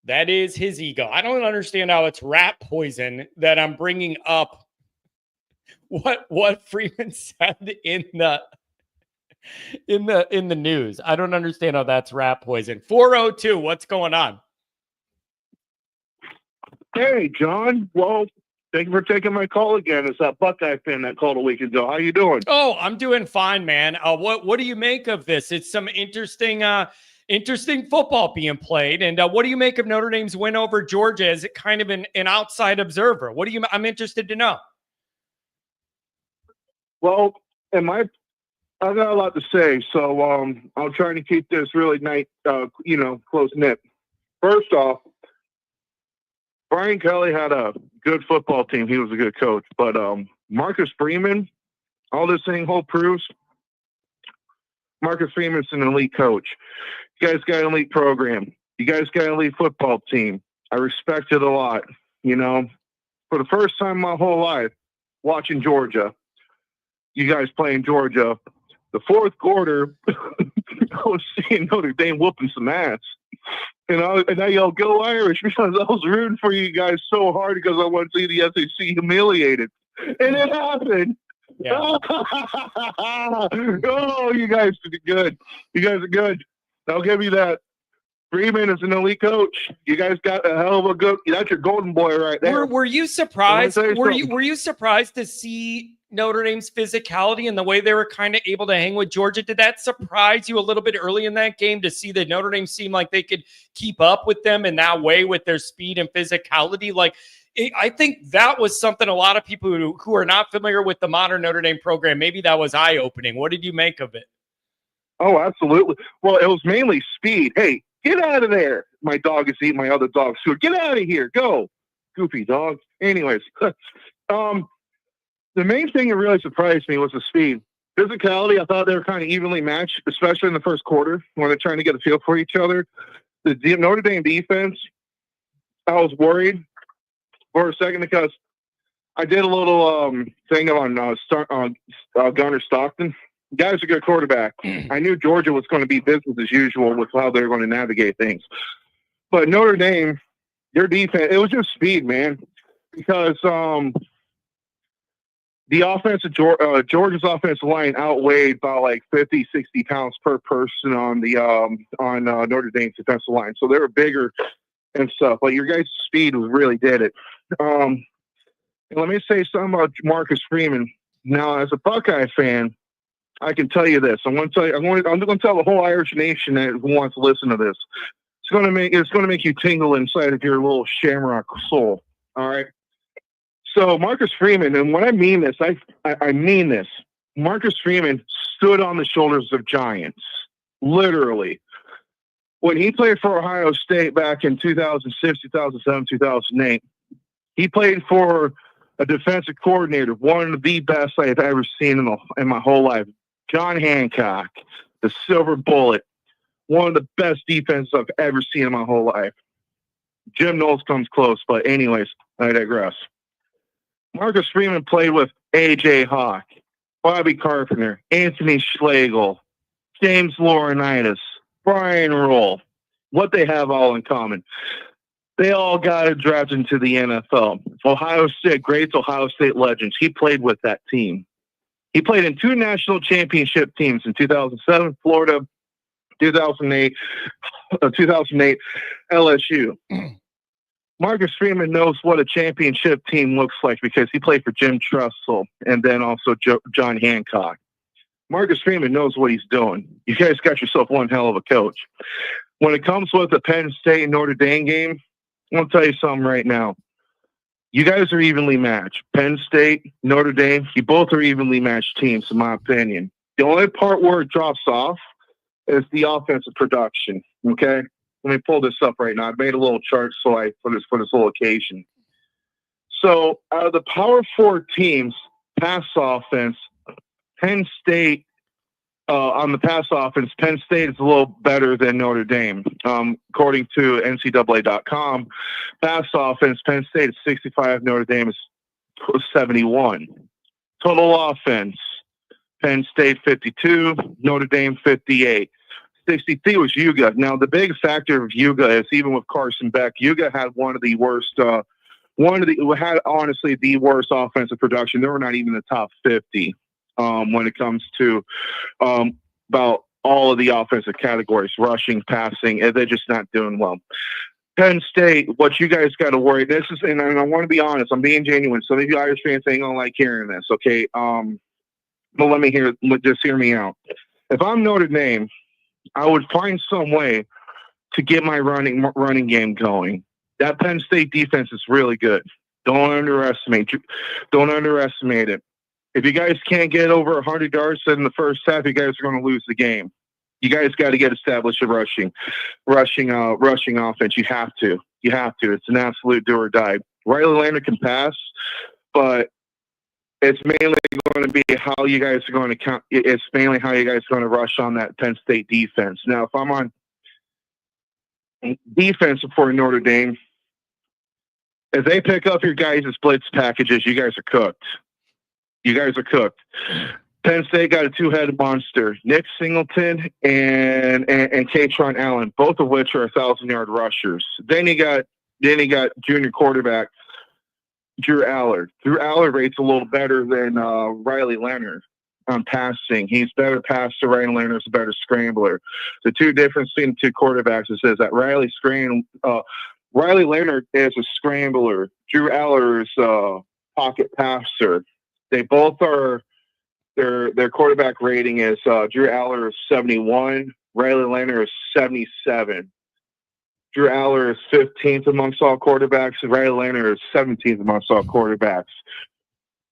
That is his ego. I don't understand how it's rat poison that I'm bringing up what Freeman said in the news. I don't understand how that's rat poison. 402, what's going on? Hey, John. Well, thank you for taking my call again. It's that Buckeye fan that called a week ago. How you doing? Oh, I'm doing fine, man. What do you make of this? It's some interesting football being played. And what do you make of Notre Dame's win over Georgia as kind of an outside observer? I'm interested to know. Well, I've got a lot to say, so I'll try to keep this really nice, close knit. First off, Brian Kelly had a good football team. He was a good coach. But Marcus Freeman, all this thing whole proves, Marcus Freeman's an elite coach. You guys got an elite program. You guys got an elite football team. I respect it a lot. For the first time in my whole life, watching Georgia, you guys playing Georgia, the fourth quarter, I was seeing Notre Dame whooping some ass. And I yelled, "Go Irish," because I was rooting for you guys so hard because I wanted to see the SEC humiliated. And it happened. Yeah. Oh, you guys are good. You guys are good. I'll give you that. Freeman is an elite coach. You guys got a hell of a good. That's your golden boy right there. Were you surprised? Were you surprised to see Notre Dame's physicality and the way they were kind of able to hang with Georgia? Did that surprise you a little bit early in that game to see that Notre Dame seemed like they could keep up with them in that way with their speed and physicality? I think that was something a lot of people who are not familiar with the modern Notre Dame program, maybe that was eye-opening. What did you make of it? Oh, absolutely. Well, it was mainly speed. Hey, get out of there. My dog is eating my other dog's food. Get out of here. Go. Goofy dog. Anyways, the main thing that really surprised me was the speed. Physicality, I thought they were kind of evenly matched, especially in the first quarter when they're trying to get a feel for each other. The Notre Dame defense, I was worried for a second because I did a little thing on Gunnar Stockton. The guy's a good quarterback. I knew Georgia was going to be business as usual with how they're going to navigate things. But Notre Dame, their defense, it was just speed, man. Because the offensive Georgia's offensive line outweighed by like 50, 60 pounds per person on the Notre Dame's defensive line. So they were bigger and stuff. But your guys' speed really did it. And let me say something about Marcus Freeman. Now, as a Buckeye fan, I can tell you this. I'm going to tell the whole Irish nation that who wants to listen to this. It's going to make you tingle inside of your little shamrock soul. All right. So Marcus Freeman, and when I mean this, I mean this. Marcus Freeman stood on the shoulders of giants, literally. When he played for Ohio State back in 2006, 2007, 2008, he played for a defensive coordinator, one of the best I've ever seen in my whole life. John Hancock, the Silver Bullet, one of the best defenses I've ever seen in my whole life. Jim Knowles comes close, but anyways, I digress. Marcus Freeman played with A.J. Hawk, Bobby Carpenter, Anthony Schlegel, James Laurinaitis, Brian Roll. What they have all in common. They all got drafted into the NFL. Ohio State, great Ohio State legends. He played with that team. He played in 2 national championship teams in 2007, Florida, 2008 LSU. Marcus Freeman knows what a championship team looks like because he played for Jim Tressel and then also John Hancock. Marcus Freeman knows what he's doing. You guys got yourself one hell of a coach. When it comes with the Penn State and Notre Dame game, I'll tell you something right now. You guys are evenly matched. Penn State, Notre Dame, you both are evenly matched teams, in my opinion. The only part where it drops off is the offensive production. Okay? Let me pull this up right now. I made a little chart for this little occasion. So out of the Power 4 teams, pass offense, Penn State, on the pass offense, Penn State is a little better than Notre Dame. According to NCAA.com, pass offense, Penn State is 65, Notre Dame is 71. Total offense, Penn State 52, Notre Dame 58. 63 was Yuga. Now, the big factor of Yuga is even with Carson Beck, Yuga had one of the worst, honestly the worst offensive production. They were not even in the top 50 when it comes to about all of the offensive categories, rushing, passing, and they're just not doing well. Penn State, what you guys got to worry, this is, and I want to be honest, I'm being genuine. Some of you Irish fans ain't gonna like hearing this, okay? But just hear me out. If I'm Notre Dame, I would find some way to get my running game going. That Penn State defense is really good. Don't underestimate it. If you guys can't get over 100 yards in the first half, you guys are going to lose the game. You guys got to get established at rushing offense. You have to. It's an absolute do or die. Riley Leonard can pass, but it's mainly going to be how you guys are going to count. It's mainly how you guys are going to rush on that Penn State defense. Now, if I'm on defense for Notre Dame, if they pick up your guys' blitz packages, you guys are cooked. Penn State got a two-headed monster, Nick Singleton and Katron Allen, both of which are 1,000-yard rushers. Then you got junior quarterback Drew Allard. Drew Allard rates a little better than Riley Leonard on passing. He's better passer. Riley Leonard's a better scrambler. The two difference between the two quarterbacks is that Riley Leonard is a scrambler. Drew Allard is a pocket passer. They both are. Their quarterback rating is Drew Allard is 71. Riley Leonard is 77. Drew Allard is 15th amongst all quarterbacks, and Riley Leonard is 17th amongst all quarterbacks.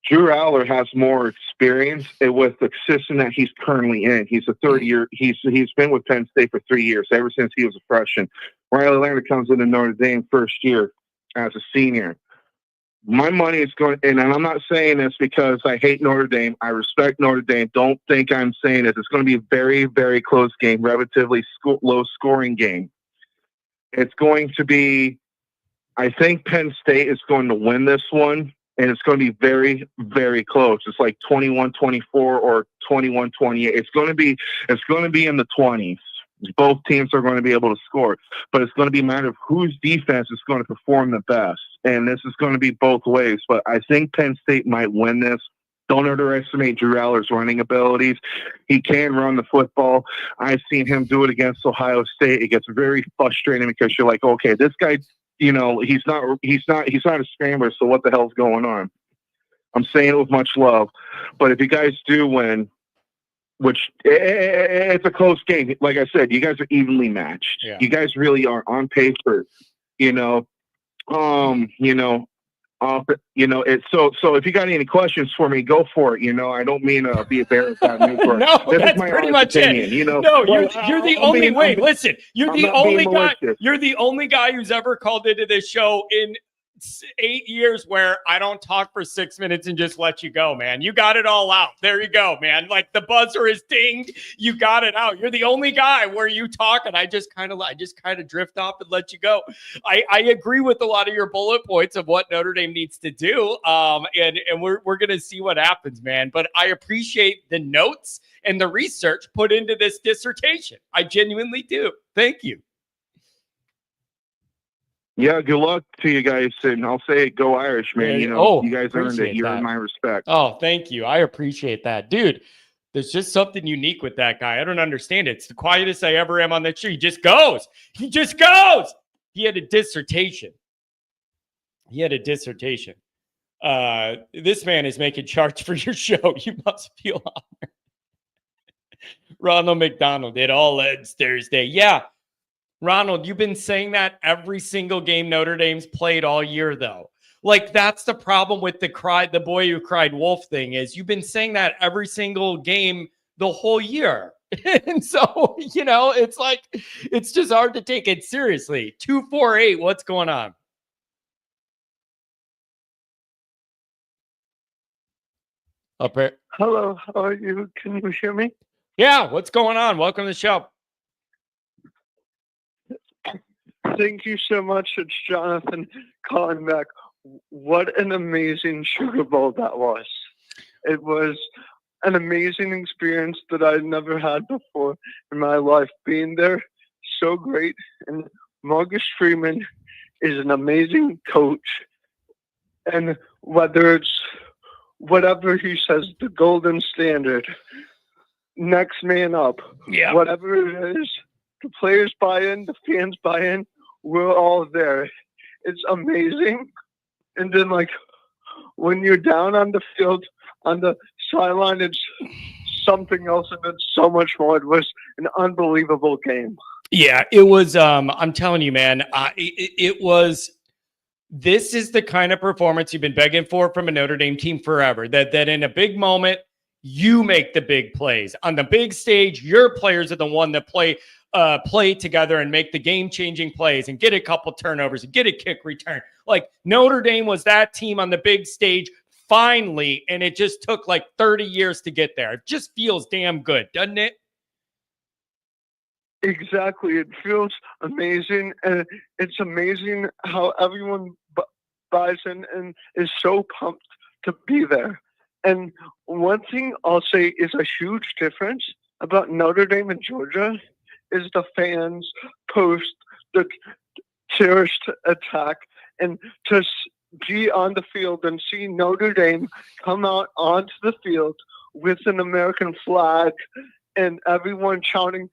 Drew Allard has more experience with the system that he's currently in. He's a third year. He's been with Penn State for 3 years, ever since he was a freshman. Riley Leonard comes into Notre Dame first year as a senior. My money is going, and I'm not saying this because I hate Notre Dame. I respect Notre Dame. Don't think I'm saying this. It's going to be a very, very close game, relatively low-scoring game. It's going to be, I think Penn State is going to win this one, and it's going to be very, very close. It's like 21-24 or 21-28. It's going to be in the 20s. Both teams are going to be able to score, but it's going to be a matter of whose defense is going to perform the best. And this is going to be both ways, but I think Penn State might win this. Don't underestimate Drew Allard's running abilities. He can run the football. I've seen him do it against Ohio State. It gets very frustrating because you're like, okay, this guy, he's not a scrambler. So what the hell's going on? I'm saying it with much love, but if you guys do win, which it's a close game. Like I said, you guys are evenly matched. Yeah. You guys really are on paper, it's so if you got any questions for me, go for it. I don't mean to be a bearer of bad news. No, that's pretty much opinion, it. No, you're the only way. Listen, you're the only guy. You're the only guy who's ever called into this show in 8 years where I don't talk for 6 minutes and just let you go, man. You got it all out. There you go, man. Like the buzzer is dinged. You got it out. You're the only guy where you talk and I just kind of drift off and let you go. I agree with a lot of your bullet points of what Notre Dame needs to do. And we're going to see what happens, man. But I appreciate the notes and the research put into this dissertation. I genuinely do. Thank you. Yeah, good luck to you guys, and I'll say go Irish, man. You guys earned it. You earned my respect. Oh, thank you. I appreciate that. Dude, there's just something unique with that guy. I don't understand it. It's the quietest I ever am on that show. He just goes. He had a dissertation. This man is making charts for your show. You must feel honored. Ronald McDonald, it all ends Thursday. Yeah, Ronald, you've been saying that every single game Notre Dame's played all year, though. Like, that's the problem with the boy who cried wolf thing is you've been saying that every single game the whole year. And so, it's like, it's just hard to take it seriously. 248, what's going on? Up here. Hello, how are you? Can you hear me? Yeah, what's going on? Welcome to the show. Thank you so much. It's Jonathan calling back. What an amazing Sugar Bowl that was. It was an amazing experience that I'd never had before in my life. Being there, so great. And Marcus Freeman is an amazing coach. And whether it's whatever he says, the golden standard, next man up, whatever it is, the players buy in, the fans buy in, we're all there. It's amazing. And then, like, when you're down on the field, on the sideline, it's something else, and it's so much more. It was an unbelievable game. Yeah, it was. I'm telling you, man, it was. This is the kind of performance you've been begging for from a Notre Dame team forever. That in a big moment, you make the big plays. On the big stage, your players are the one that play together and make the game-changing plays and get a couple turnovers and get a kick return. Like, Notre Dame was that team on the big stage finally, and it just took like 30 years to get there. It just feels damn good, doesn't it? Exactly. It feels amazing, and it's amazing how everyone buys in and is so pumped to be there. And one thing I'll say is a huge difference about Notre Dame and Georgia is the fans post the terrorist attack, and to be on the field and see Notre Dame come out onto the field with an American flag and everyone chanting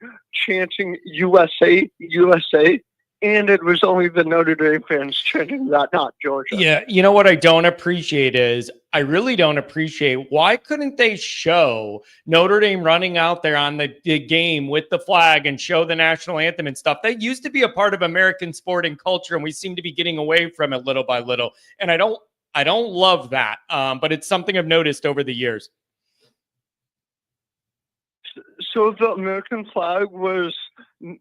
USA, USA. And it was only the Notre Dame fans chanting that, not Georgia. Yeah, you know what I don't appreciate is I really don't appreciate why couldn't they show Notre Dame running out there on the game with the flag and show the national anthem and stuff? That used to be a part of American sport and culture, and we seem to be getting away from it little by little. And I don't love that, but it's something I've noticed over the years. So the American flag was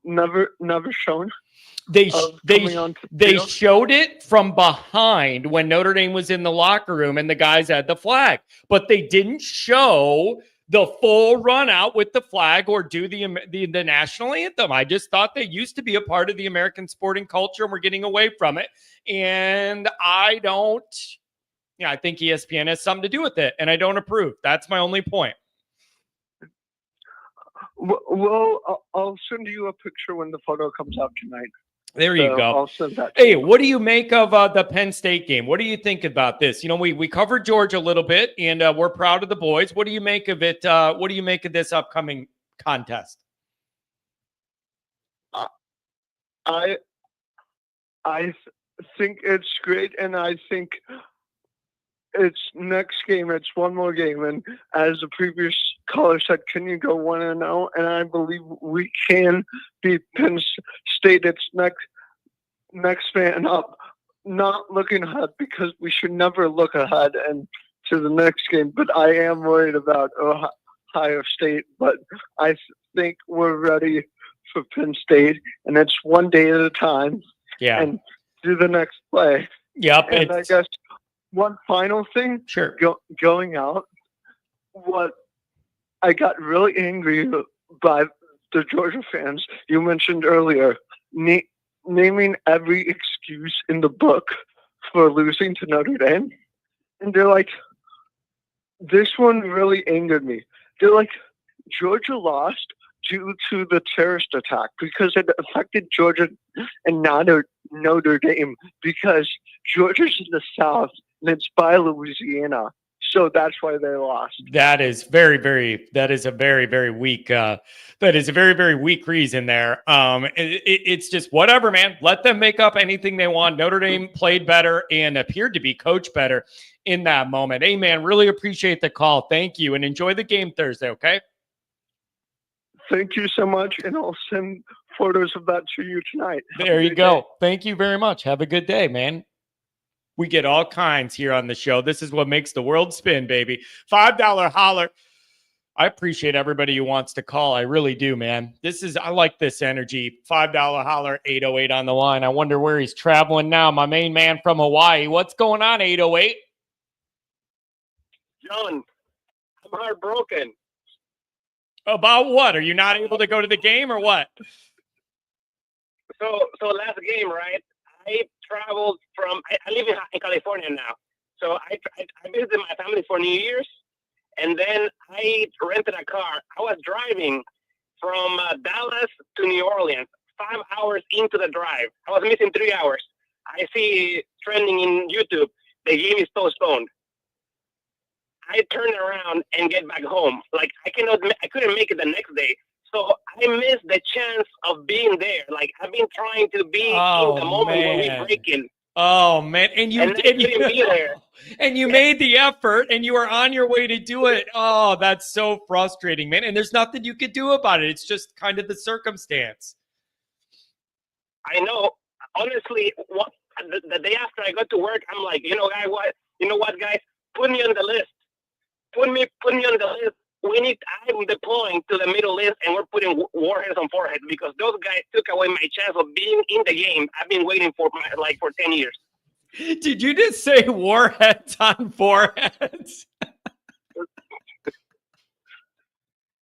never shown. They showed it from behind when Notre Dame was in the locker room and the guys had the flag, but they didn't show the full run out with the flag or do the national anthem. I just thought they used to be a part of the American sporting culture and we're getting away from it. And I think ESPN has something to do with it and I don't approve. That's my only point. Well, I'll send you a picture when the photo comes out tonight. There you go. I'll send that. Hey, what do you make of the Penn State game? What do you think about this? We covered Georgia a little bit, and we're proud of the boys. What do you make of it? What do you make of this upcoming contest? I think it's great, and I think it's next game. It's one more game, and as the previous caller said, can you go 1-0? And I believe we can beat Penn State. It's next man up. Not looking ahead because we should never look ahead and to the next game. But I am worried about Ohio State. But I think we're ready for Penn State, and it's one day at a time. Yeah, and do the next play. Yep. And I guess one final thing. Sure. Going out. What I got really angry by the Georgia fans you mentioned earlier, naming every excuse in the book for losing to Notre Dame. And they're like, this one really angered me. They're like, Georgia lost due to the terrorist attack because it affected Georgia and not Notre Dame because Georgia's in the South and it's by Louisiana. So that's why they lost. That is a very, very weak reason there. It's just whatever, man. Let them make up anything they want. Notre Dame played better and appeared to be coached better in that moment. Hey, man, really appreciate the call. Thank you. And enjoy the game Thursday, okay? Thank you so much, and I'll send photos of that to you tonight. There you go. Thank you very much. Have a good day, man. We get all kinds here on the show. This is what makes the world spin, baby. $5 holler. I appreciate everybody who wants to call. I really do, man. I like this energy. $5 holler, 808 on the line. I wonder where he's traveling now. My main man from Hawaii. What's going on, 808? John, I'm heartbroken. About what? Are you not able to go to the game or what? So last game, right? I traveled from. I live in California now, so I visited my family for New Year's, and then I rented a car. I was driving from Dallas to New Orleans, 5 hours into the drive. I was missing 3 hours. I see trending in YouTube, the game is postponed. I turned around and get back home. Like I couldn't make it the next day. So I missed the chance of being there. Like I've been trying to be in the moment when we break in. Oh man, and you couldn't be there. And you made the effort, and you were on your way to do it. Oh, that's so frustrating, man. And there's nothing you could do about it. It's just kind of the circumstance. I know. Honestly, the day after I got to work, I'm like, you know what, guys, put me on the list. Put me on the list. I'm deploying to the Middle East, and we're putting warheads on foreheads because those guys took away my chance of being in the game. I've been waiting for 10 years. Did you just say warheads on foreheads?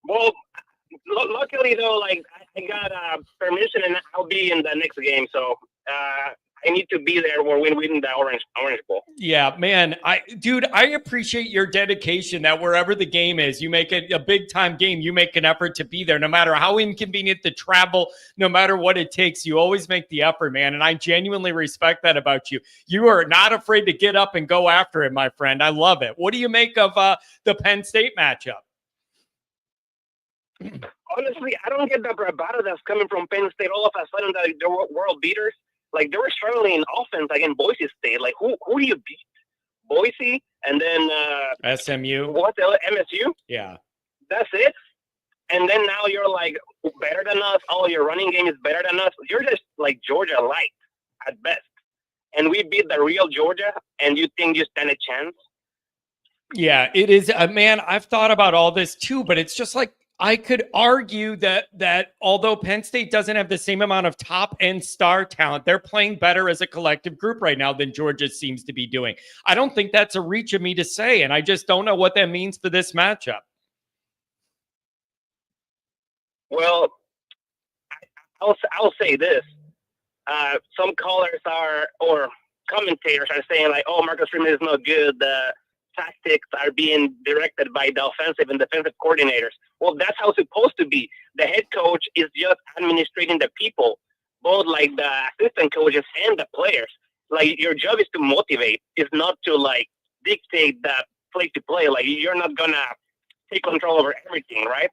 Well, luckily though, I got permission, and I'll be in the next game. So I need to be there when we win the Orange Bowl. Yeah, man. I appreciate your dedication that wherever the game is, you make it a big time game. You make an effort to be there, no matter how inconvenient the travel, no matter what it takes. You always make the effort, man. And I genuinely respect that about you. You are not afraid to get up and go after it, my friend. I love it. What do you make of the Penn State matchup? Honestly, I don't get the bravado that's coming from Penn State all of a sudden that they're world beaters. Like, they were struggling in offense against Boise State. Like, who do you beat? Boise, and then SMU. What's the MSU? Yeah. That's it. And then now you're like better than us. Oh, your running game is better than us. You're just like Georgia light at best. And we beat the real Georgia, and you think you stand a chance? Yeah, it is. Man, I've thought about all this too, but it's just like, I could argue that although Penn State doesn't have the same amount of top end star talent, they're playing better as a collective group right now than Georgia seems to be doing. I don't think that's a reach of me to say, and I just don't know what that means for this matchup. Well, I'll say this. Some callers or commentators are saying like, oh, Marcus Freeman is not good. The tactics are being directed by the offensive and defensive coordinators. Well, that's how it's supposed to be. The head coach is just administrating the people, both like the assistant coaches and the players. Like, your job is to motivate. It's not to like dictate the play to play. Like, you're not gonna take control over everything, right?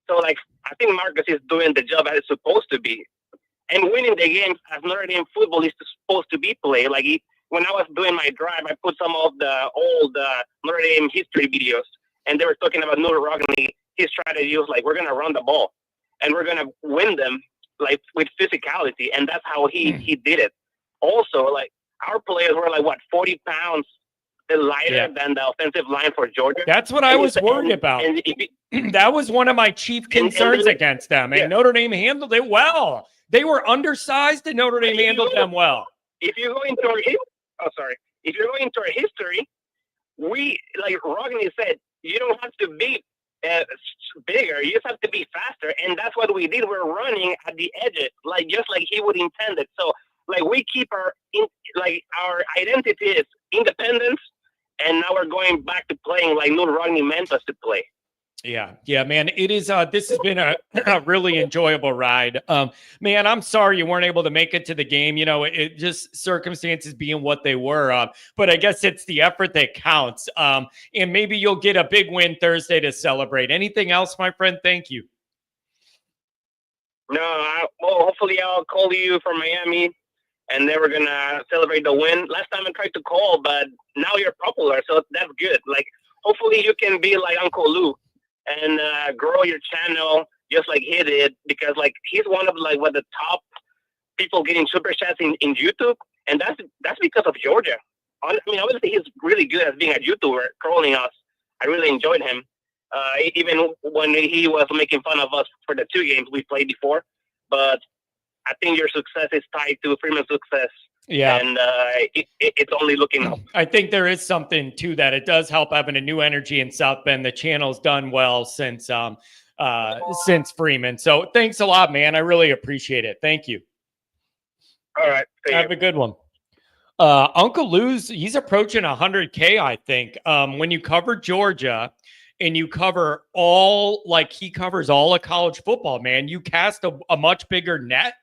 So like, I think Marcus is doing the job as it's supposed to be. And winning the games as Notre Dame football is supposed to be played. Like, when I was doing my drive, I put some of the old Notre Dame history videos, and they were talking about Noah Rogney. His strategy was like, we're going to run the ball, and we're going to win them like with physicality, and that's how he did it. Also, like, our players were like, 40 pounds lighter than the offensive line for Georgia. That's what I was worried about. That was one of my chief concerns against them, and Notre Dame handled it well. They were undersized, and Notre Dame handled them well. If you go into our history, we, like Rogney said, you don't have to be bigger. You just have to be faster, and that's what we did. We're running at the edges, like just like he would intend it. So, like, we keep our identity is independence, and now we're going back to playing like Noah Rogney meant us to play. Yeah, man. It is. This has been a really enjoyable ride. Man, I'm sorry you weren't able to make it to the game. You know, it just circumstances being what they were. But I guess it's the effort that counts. And maybe you'll get a big win Thursday to celebrate. Anything else, my friend? Thank you. No, hopefully I'll call you from Miami, and then we're gonna celebrate the win. Last time I tried to call, but now you're popular, so that's good. Like, hopefully you can be like Uncle Lou and grow your channel just like he did, because like he's one of like the top people getting super chats in YouTube, and that's because of Georgia. I mean, obviously he's really good at being a YouTuber, trolling us. I really enjoyed him, even when he was making fun of us for the 2 games we played before. But I think your success is tied to Freeman's success. Yeah. And it's only looking up. I think there is something to that. It does help having a new energy in South Bend. The channel's done well since Freeman. So thanks a lot, man. I really appreciate it. Thank you. All right. Have a good one. Uncle Lou's, he's approaching 100K, I think. When you cover Georgia and you cover he covers all of college football, man, you cast a much bigger net.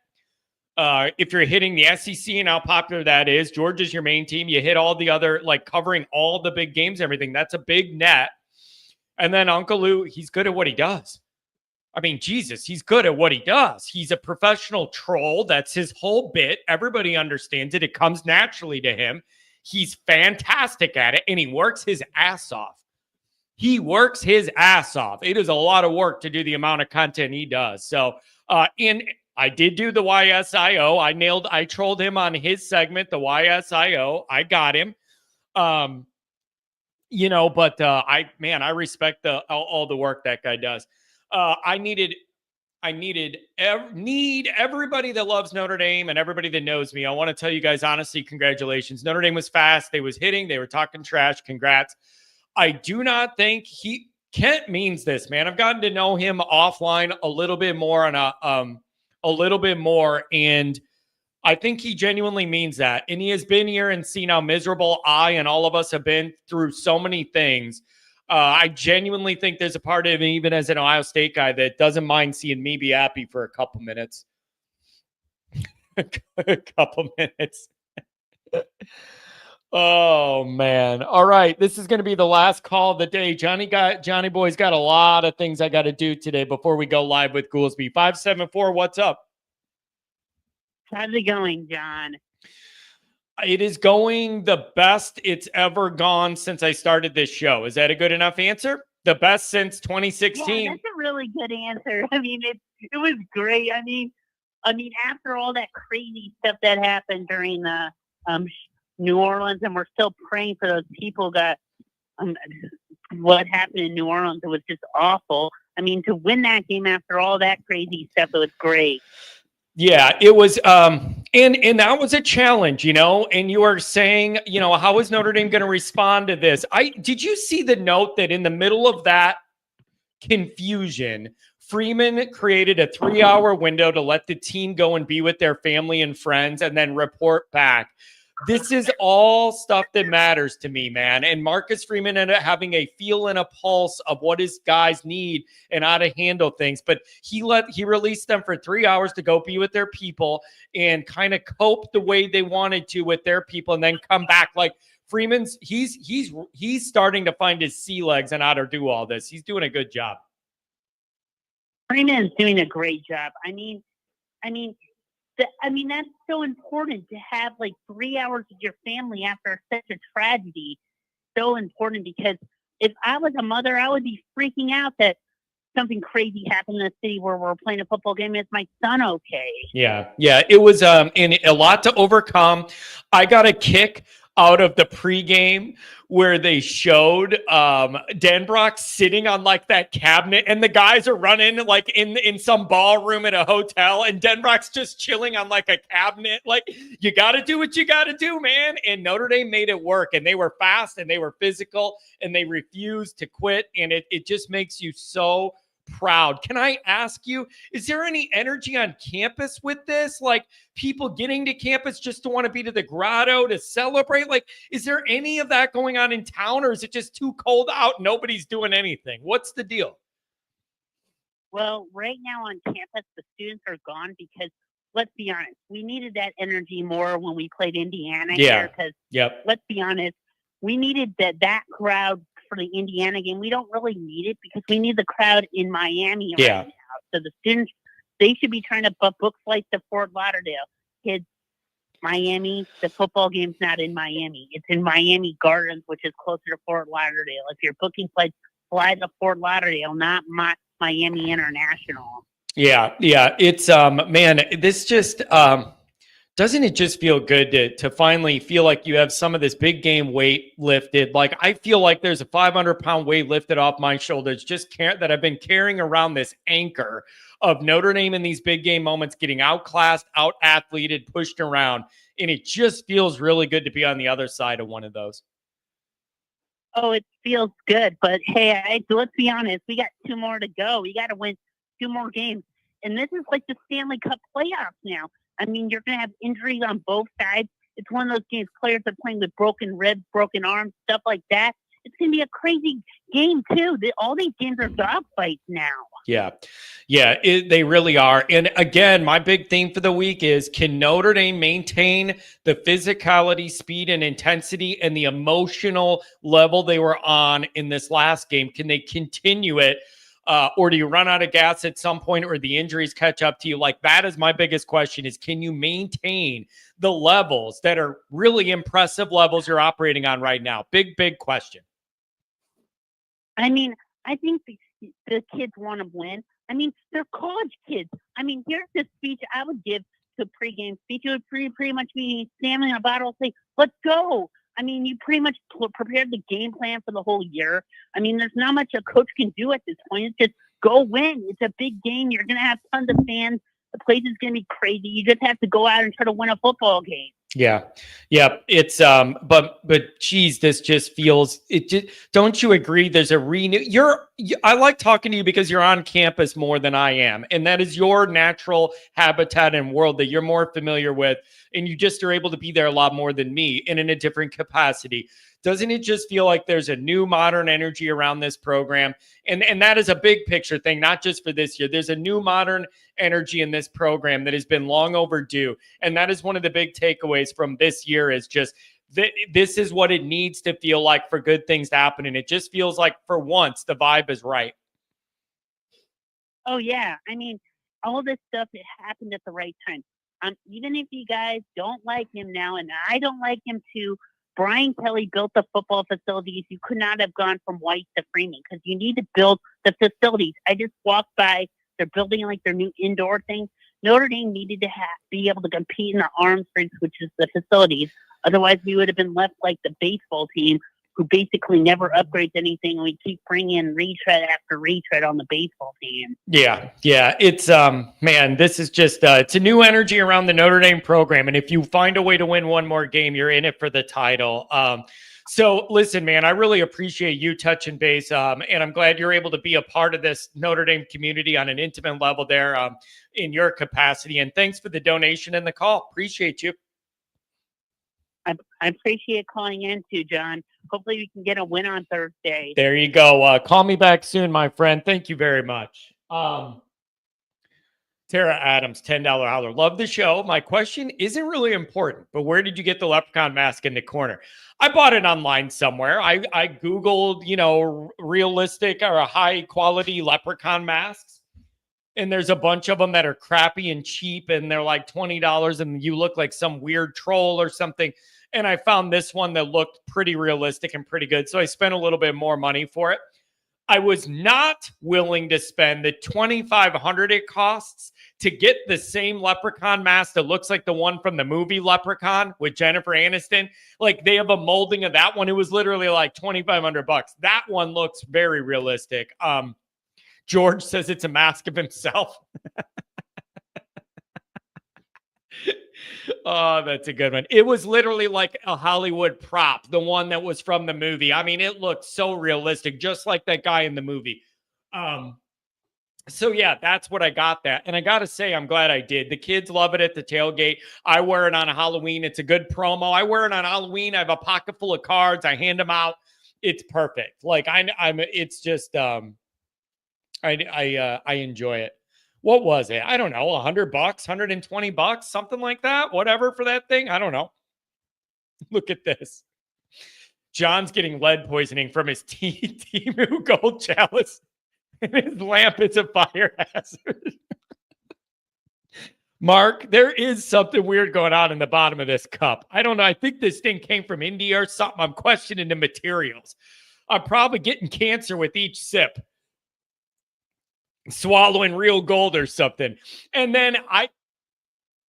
If you're hitting the SEC and how popular that is, Georgia's your main team. You hit all the other, covering all the big games, everything. That's a big net. And then Uncle Lou, he's good at what he does. I mean, Jesus, he's good at what he does. He's a professional troll. That's his whole bit. Everybody understands it. It comes naturally to him. He's fantastic at it, and he works his ass off. He works his ass off. It is a lot of work to do the amount of content he does. So, and I did do the YSIO. I trolled him on his segment, the YSIO. I got him. I respect all the work that guy does. I need everybody that loves Notre Dame and everybody that knows me. I want to tell you guys, honestly, congratulations. Notre Dame was fast. They was hitting. They were talking trash. Congrats. I do not think Kent means this, man. I've gotten to know him offline a little bit more and I think he genuinely means that. And he has been here and seen how miserable I and all of us have been through so many things. I genuinely think there's a part of him, even as an Ohio State guy, that doesn't mind seeing me be happy for a couple minutes. A couple minutes. Oh, man. All right. This is going to be the last call of the day. Johnny Boy's got a lot of things I got to do today before we go live with Goolsby. 574, what's up? How's it going, John? It is going the best it's ever gone since I started this show. Is that a good enough answer? The best since 2016. Yeah, that's a really good answer. I mean, it was great. I mean, after all that crazy stuff that happened during the New Orleans, and we're still praying for those people that what happened in New Orleans. It was just awful. I mean, to win that game after all that crazy stuff, it was great. Yeah, it was, and that was a challenge, and you are saying, how is Notre Dame going to respond to this? Did you see the note that in the middle of that confusion, Freeman created a 3-hour window to let the team go and be with their family and friends and then report back? This is all stuff that matters to me, man. And Marcus Freeman ended up having a feel and a pulse of what his guys need and how to handle things. But he released them for 3 hours to go be with their people and kind of cope the way they wanted to with their people and then come back. Like Freeman's, he's starting to find his sea legs and how to do all this. He's doing a good job. Freeman's doing a great job. I mean, that's so important to have 3 hours with your family after such a tragedy. So important, because if I was a mother, I would be freaking out that something crazy happened in the city where we're playing a football game. Is my son okay? Yeah. It was and a lot to overcome. I got a kick out of the pregame where they showed Denbrock sitting on that cabinet and the guys are running in some ballroom at a hotel and Denbrock's just chilling on a cabinet. You got to do what you got to do, man. And Notre Dame made it work, and they were fast and they were physical and they refused to quit. And it just makes you so proud. Can I ask you, is there any energy on campus with this? People getting to campus just to want to be to the grotto to celebrate? Is there any of that going on in town, or is it just too cold out? Nobody's doing anything. What's the deal? Well, right now on campus, the students are gone because, let's be honest, we needed that energy more when we played Indiana here. Because let's be honest, we needed that crowd for the Indiana game. We don't really need it because we need the crowd in Miami right now. So the students, they should be trying to book flights to Fort Lauderdale. Kids, Miami, the football game's not in Miami. It's in Miami Gardens, which is closer to Fort Lauderdale. If you're booking flights, fly to Fort Lauderdale, not Miami International. Yeah. It's man, this just doesn't it just feel good to finally feel like you have some of this big game weight lifted? Like, I feel like there's a 500-pound weight lifted off my shoulders that I've been carrying around this anchor of Notre Dame in these big game moments, getting outclassed, out-athleted, pushed around. And it just feels really good to be on the other side of one of those. Oh, it feels good. But, hey, let's be honest. We got 2 more to go. We got to win 2 more games. And this is like the Stanley Cup playoffs now. I mean, you're going to have injuries on both sides. It's one of those games players are playing with broken ribs, broken arms, stuff like that. It's going to be a crazy game, too. All these games are dogfights now. Yeah, they really are. And again, my big theme for the week is, can Notre Dame maintain the physicality, speed, and intensity and the emotional level they were on in this last game? Can they continue it? Or do you run out of gas at some point, or the injuries catch up to you? Like, that is my biggest question, is can you maintain the levels that are really impressive levels you're operating on right now? Big question. I mean, I think the kids want to win. I mean, they're college kids. I mean, here's the speech I would give to pregame speech. It would pretty much be slamming a bottle, say, let's go. I mean, you pretty much prepared the game plan for the whole year. I mean, there's not much a coach can do at this point. It's just go win. It's a big game. You're going to have tons of fans. The place is going to be crazy. You just have to go out and try to win a football game. Yeah. It's but geez, this just feels don't you agree? There's a I like talking to you because you're on campus more than I am, and that is your natural habitat and world that you're more familiar with, and you just are able to be there a lot more than me, and in a different capacity. Doesn't it just feel like there's a new modern energy around this program? And that is a big picture thing, not just for this year. There's a new modern energy in this program that has been long overdue. And that is one of the big takeaways from this year, is just this is what it needs to feel like for good things to happen. And it just feels like, for once, the vibe is right. Oh, yeah. I mean, all this stuff, it happened at the right time. Even if you guys don't like him now, and I don't like him too, Brian Kelly built the football facilities. You could not have gone from White to Freeman, because you need to build the facilities. I just walked by. They're building like their new indoor thing. Notre Dame needed to be able to compete in the arms race, which is the facilities. Otherwise, we would have been left like the baseball team, who basically never upgrades anything. And we keep bringing in retread after retread on the baseball team. Yeah. It's, man, this is just, it's a new energy around the Notre Dame program. And if you find a way to win one more game, you're in it for the title. So listen, man, I really appreciate you touching base. And I'm glad you're able to be a part of this Notre Dame community on an intimate level there, in your capacity. And thanks for the donation and the call. Appreciate you. I appreciate calling in too, John. Hopefully we can get a win on Thursday. There you go. Call me back soon, my friend. Thank you very much. Tara Adams, $10 holler. Love the show. My question isn't really important, but where did you get the leprechaun mask in the corner? I bought it online somewhere. I Googled, realistic or high quality leprechaun masks. And there's a bunch of them that are crappy and cheap, and they're like $20, and you look like some weird troll or something. And I found this one that looked pretty realistic and pretty good. So I spent a little bit more money for it. I was not willing to spend the $2,500 it costs to get the same leprechaun mask that looks like the one from the movie Leprechaun with Jennifer Aniston. Like, they have a molding of that one. It was literally like $2,500. That one looks very realistic. George says it's a mask of himself. Oh, that's a good one. It was literally like a Hollywood prop, the one that was from the movie. I mean, it looked so realistic, just like that guy in the movie. So yeah, that's what I got that. And I got to say, I'm glad I did. The kids love it at the tailgate. I wear it on a Halloween. It's a good promo. I wear it on Halloween. I have a pocket full of cards. I hand them out. It's perfect. Like it's just, I enjoy it. What was it? I don't know. $100, $120, something like that. Whatever for that thing. I don't know. Look at this. John's getting lead poisoning from his Timu gold chalice. And his lamp is a fire hazard. Mark, there is something weird going on in the bottom of this cup. I don't know. I think this thing came from India or something. I'm questioning the materials. I'm probably getting cancer with each sip. Swallowing real gold or something. And then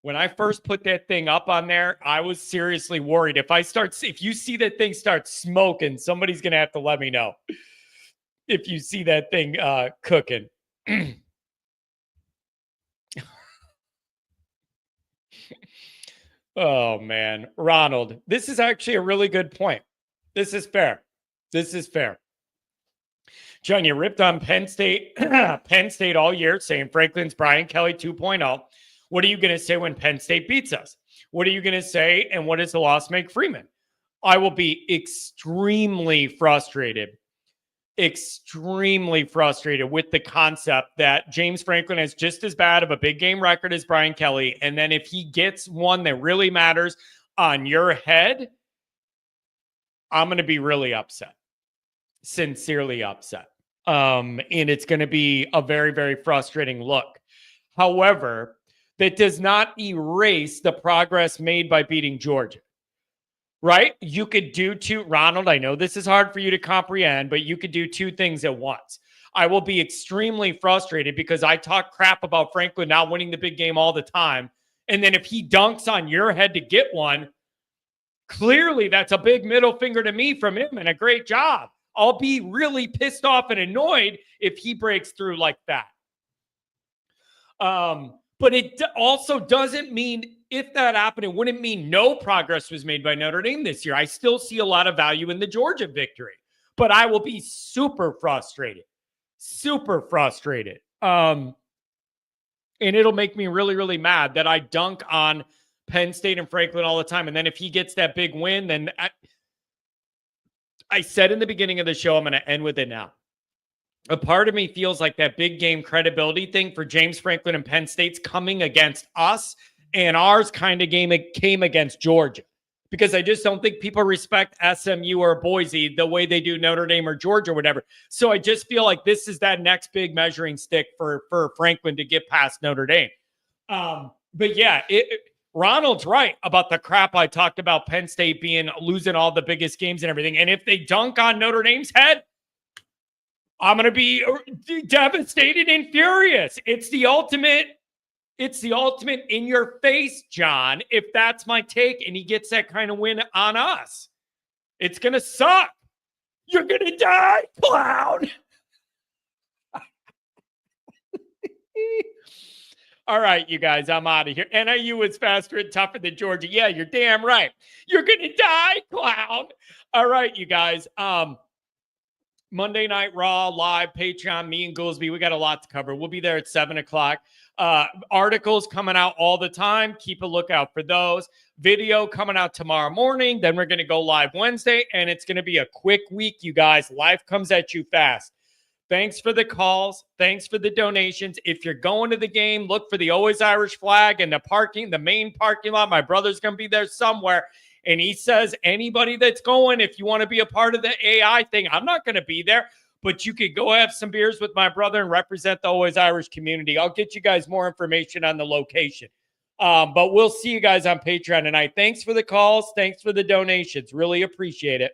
when I first put that thing up on there, I was seriously worried. If you see that thing start smoking, somebody's going to have to let me know. If you see that thing cooking. Oh, man. Ronald, this is actually a really good point. This is fair. John, you ripped on Penn State all year, saying Franklin's Brian Kelly 2.0. What are you going to say when Penn State beats us? What are you going to say, and what does the loss make Freeman? I will be extremely frustrated with the concept that James Franklin has just as bad of a big game record as Brian Kelly, and then if he gets one that really matters on your head, I'm going to be really upset. Sincerely upset. And it's going to be a very, very frustrating look. However, that does not erase the progress made by beating Georgia, right? You could do Ronald, I know this is hard for you to comprehend, but you could do two things at once. I will be extremely frustrated because I talk crap about Franklin not winning the big game all the time. And then if he dunks on your head to get one, clearly that's a big middle finger to me from him and a great job. I'll be really pissed off and annoyed if he breaks through like that. But it also doesn't mean if that happened, it wouldn't mean no progress was made by Notre Dame this year. I still see a lot of value in the Georgia victory, but I will be super frustrated. And it'll make me really, really mad that I dunk on Penn State and Franklin all the time. And then if he gets that big win, then I said in the beginning of the show, I'm going to end with it now. A part of me feels like that big game credibility thing for James Franklin and Penn State's coming against us, and ours kind of came against Georgia, because I just don't think people respect SMU or Boise the way they do Notre Dame or Georgia or whatever. So I just feel like this is that next big measuring stick for Franklin to get past Notre Dame. But yeah, Ronald's right about the crap I talked about Penn State losing all the biggest games and everything. And if they dunk on Notre Dame's head, I'm going to be devastated and furious. It's the ultimate in your face, John, if that's my take and he gets that kind of win on us. It's going to suck. You're going to die, clown. All right, you guys, I'm out of here. NIU is faster and tougher than Georgia. Yeah, you're damn right. You're going to die, clown. All right, you guys. Monday Night Raw, live, Patreon, me and Goolsby. We got a lot to cover. We'll be there at 7 o'clock. Articles coming out all the time. Keep a lookout for those. Video coming out tomorrow morning. Then we're going to go live Wednesday, and it's going to be a quick week, you guys. Life comes at you fast. Thanks for the calls. Thanks for the donations. If you're going to the game, look for the Always Irish flag and the main parking lot. My brother's going to be there somewhere. And he says, anybody that's going, if you want to be a part of the AI thing, I'm not going to be there, but you could go have some beers with my brother and represent the Always Irish community. I'll get you guys more information on the location. But we'll see you guys on Patreon tonight. Thanks for the calls. Thanks for the donations. Really appreciate it.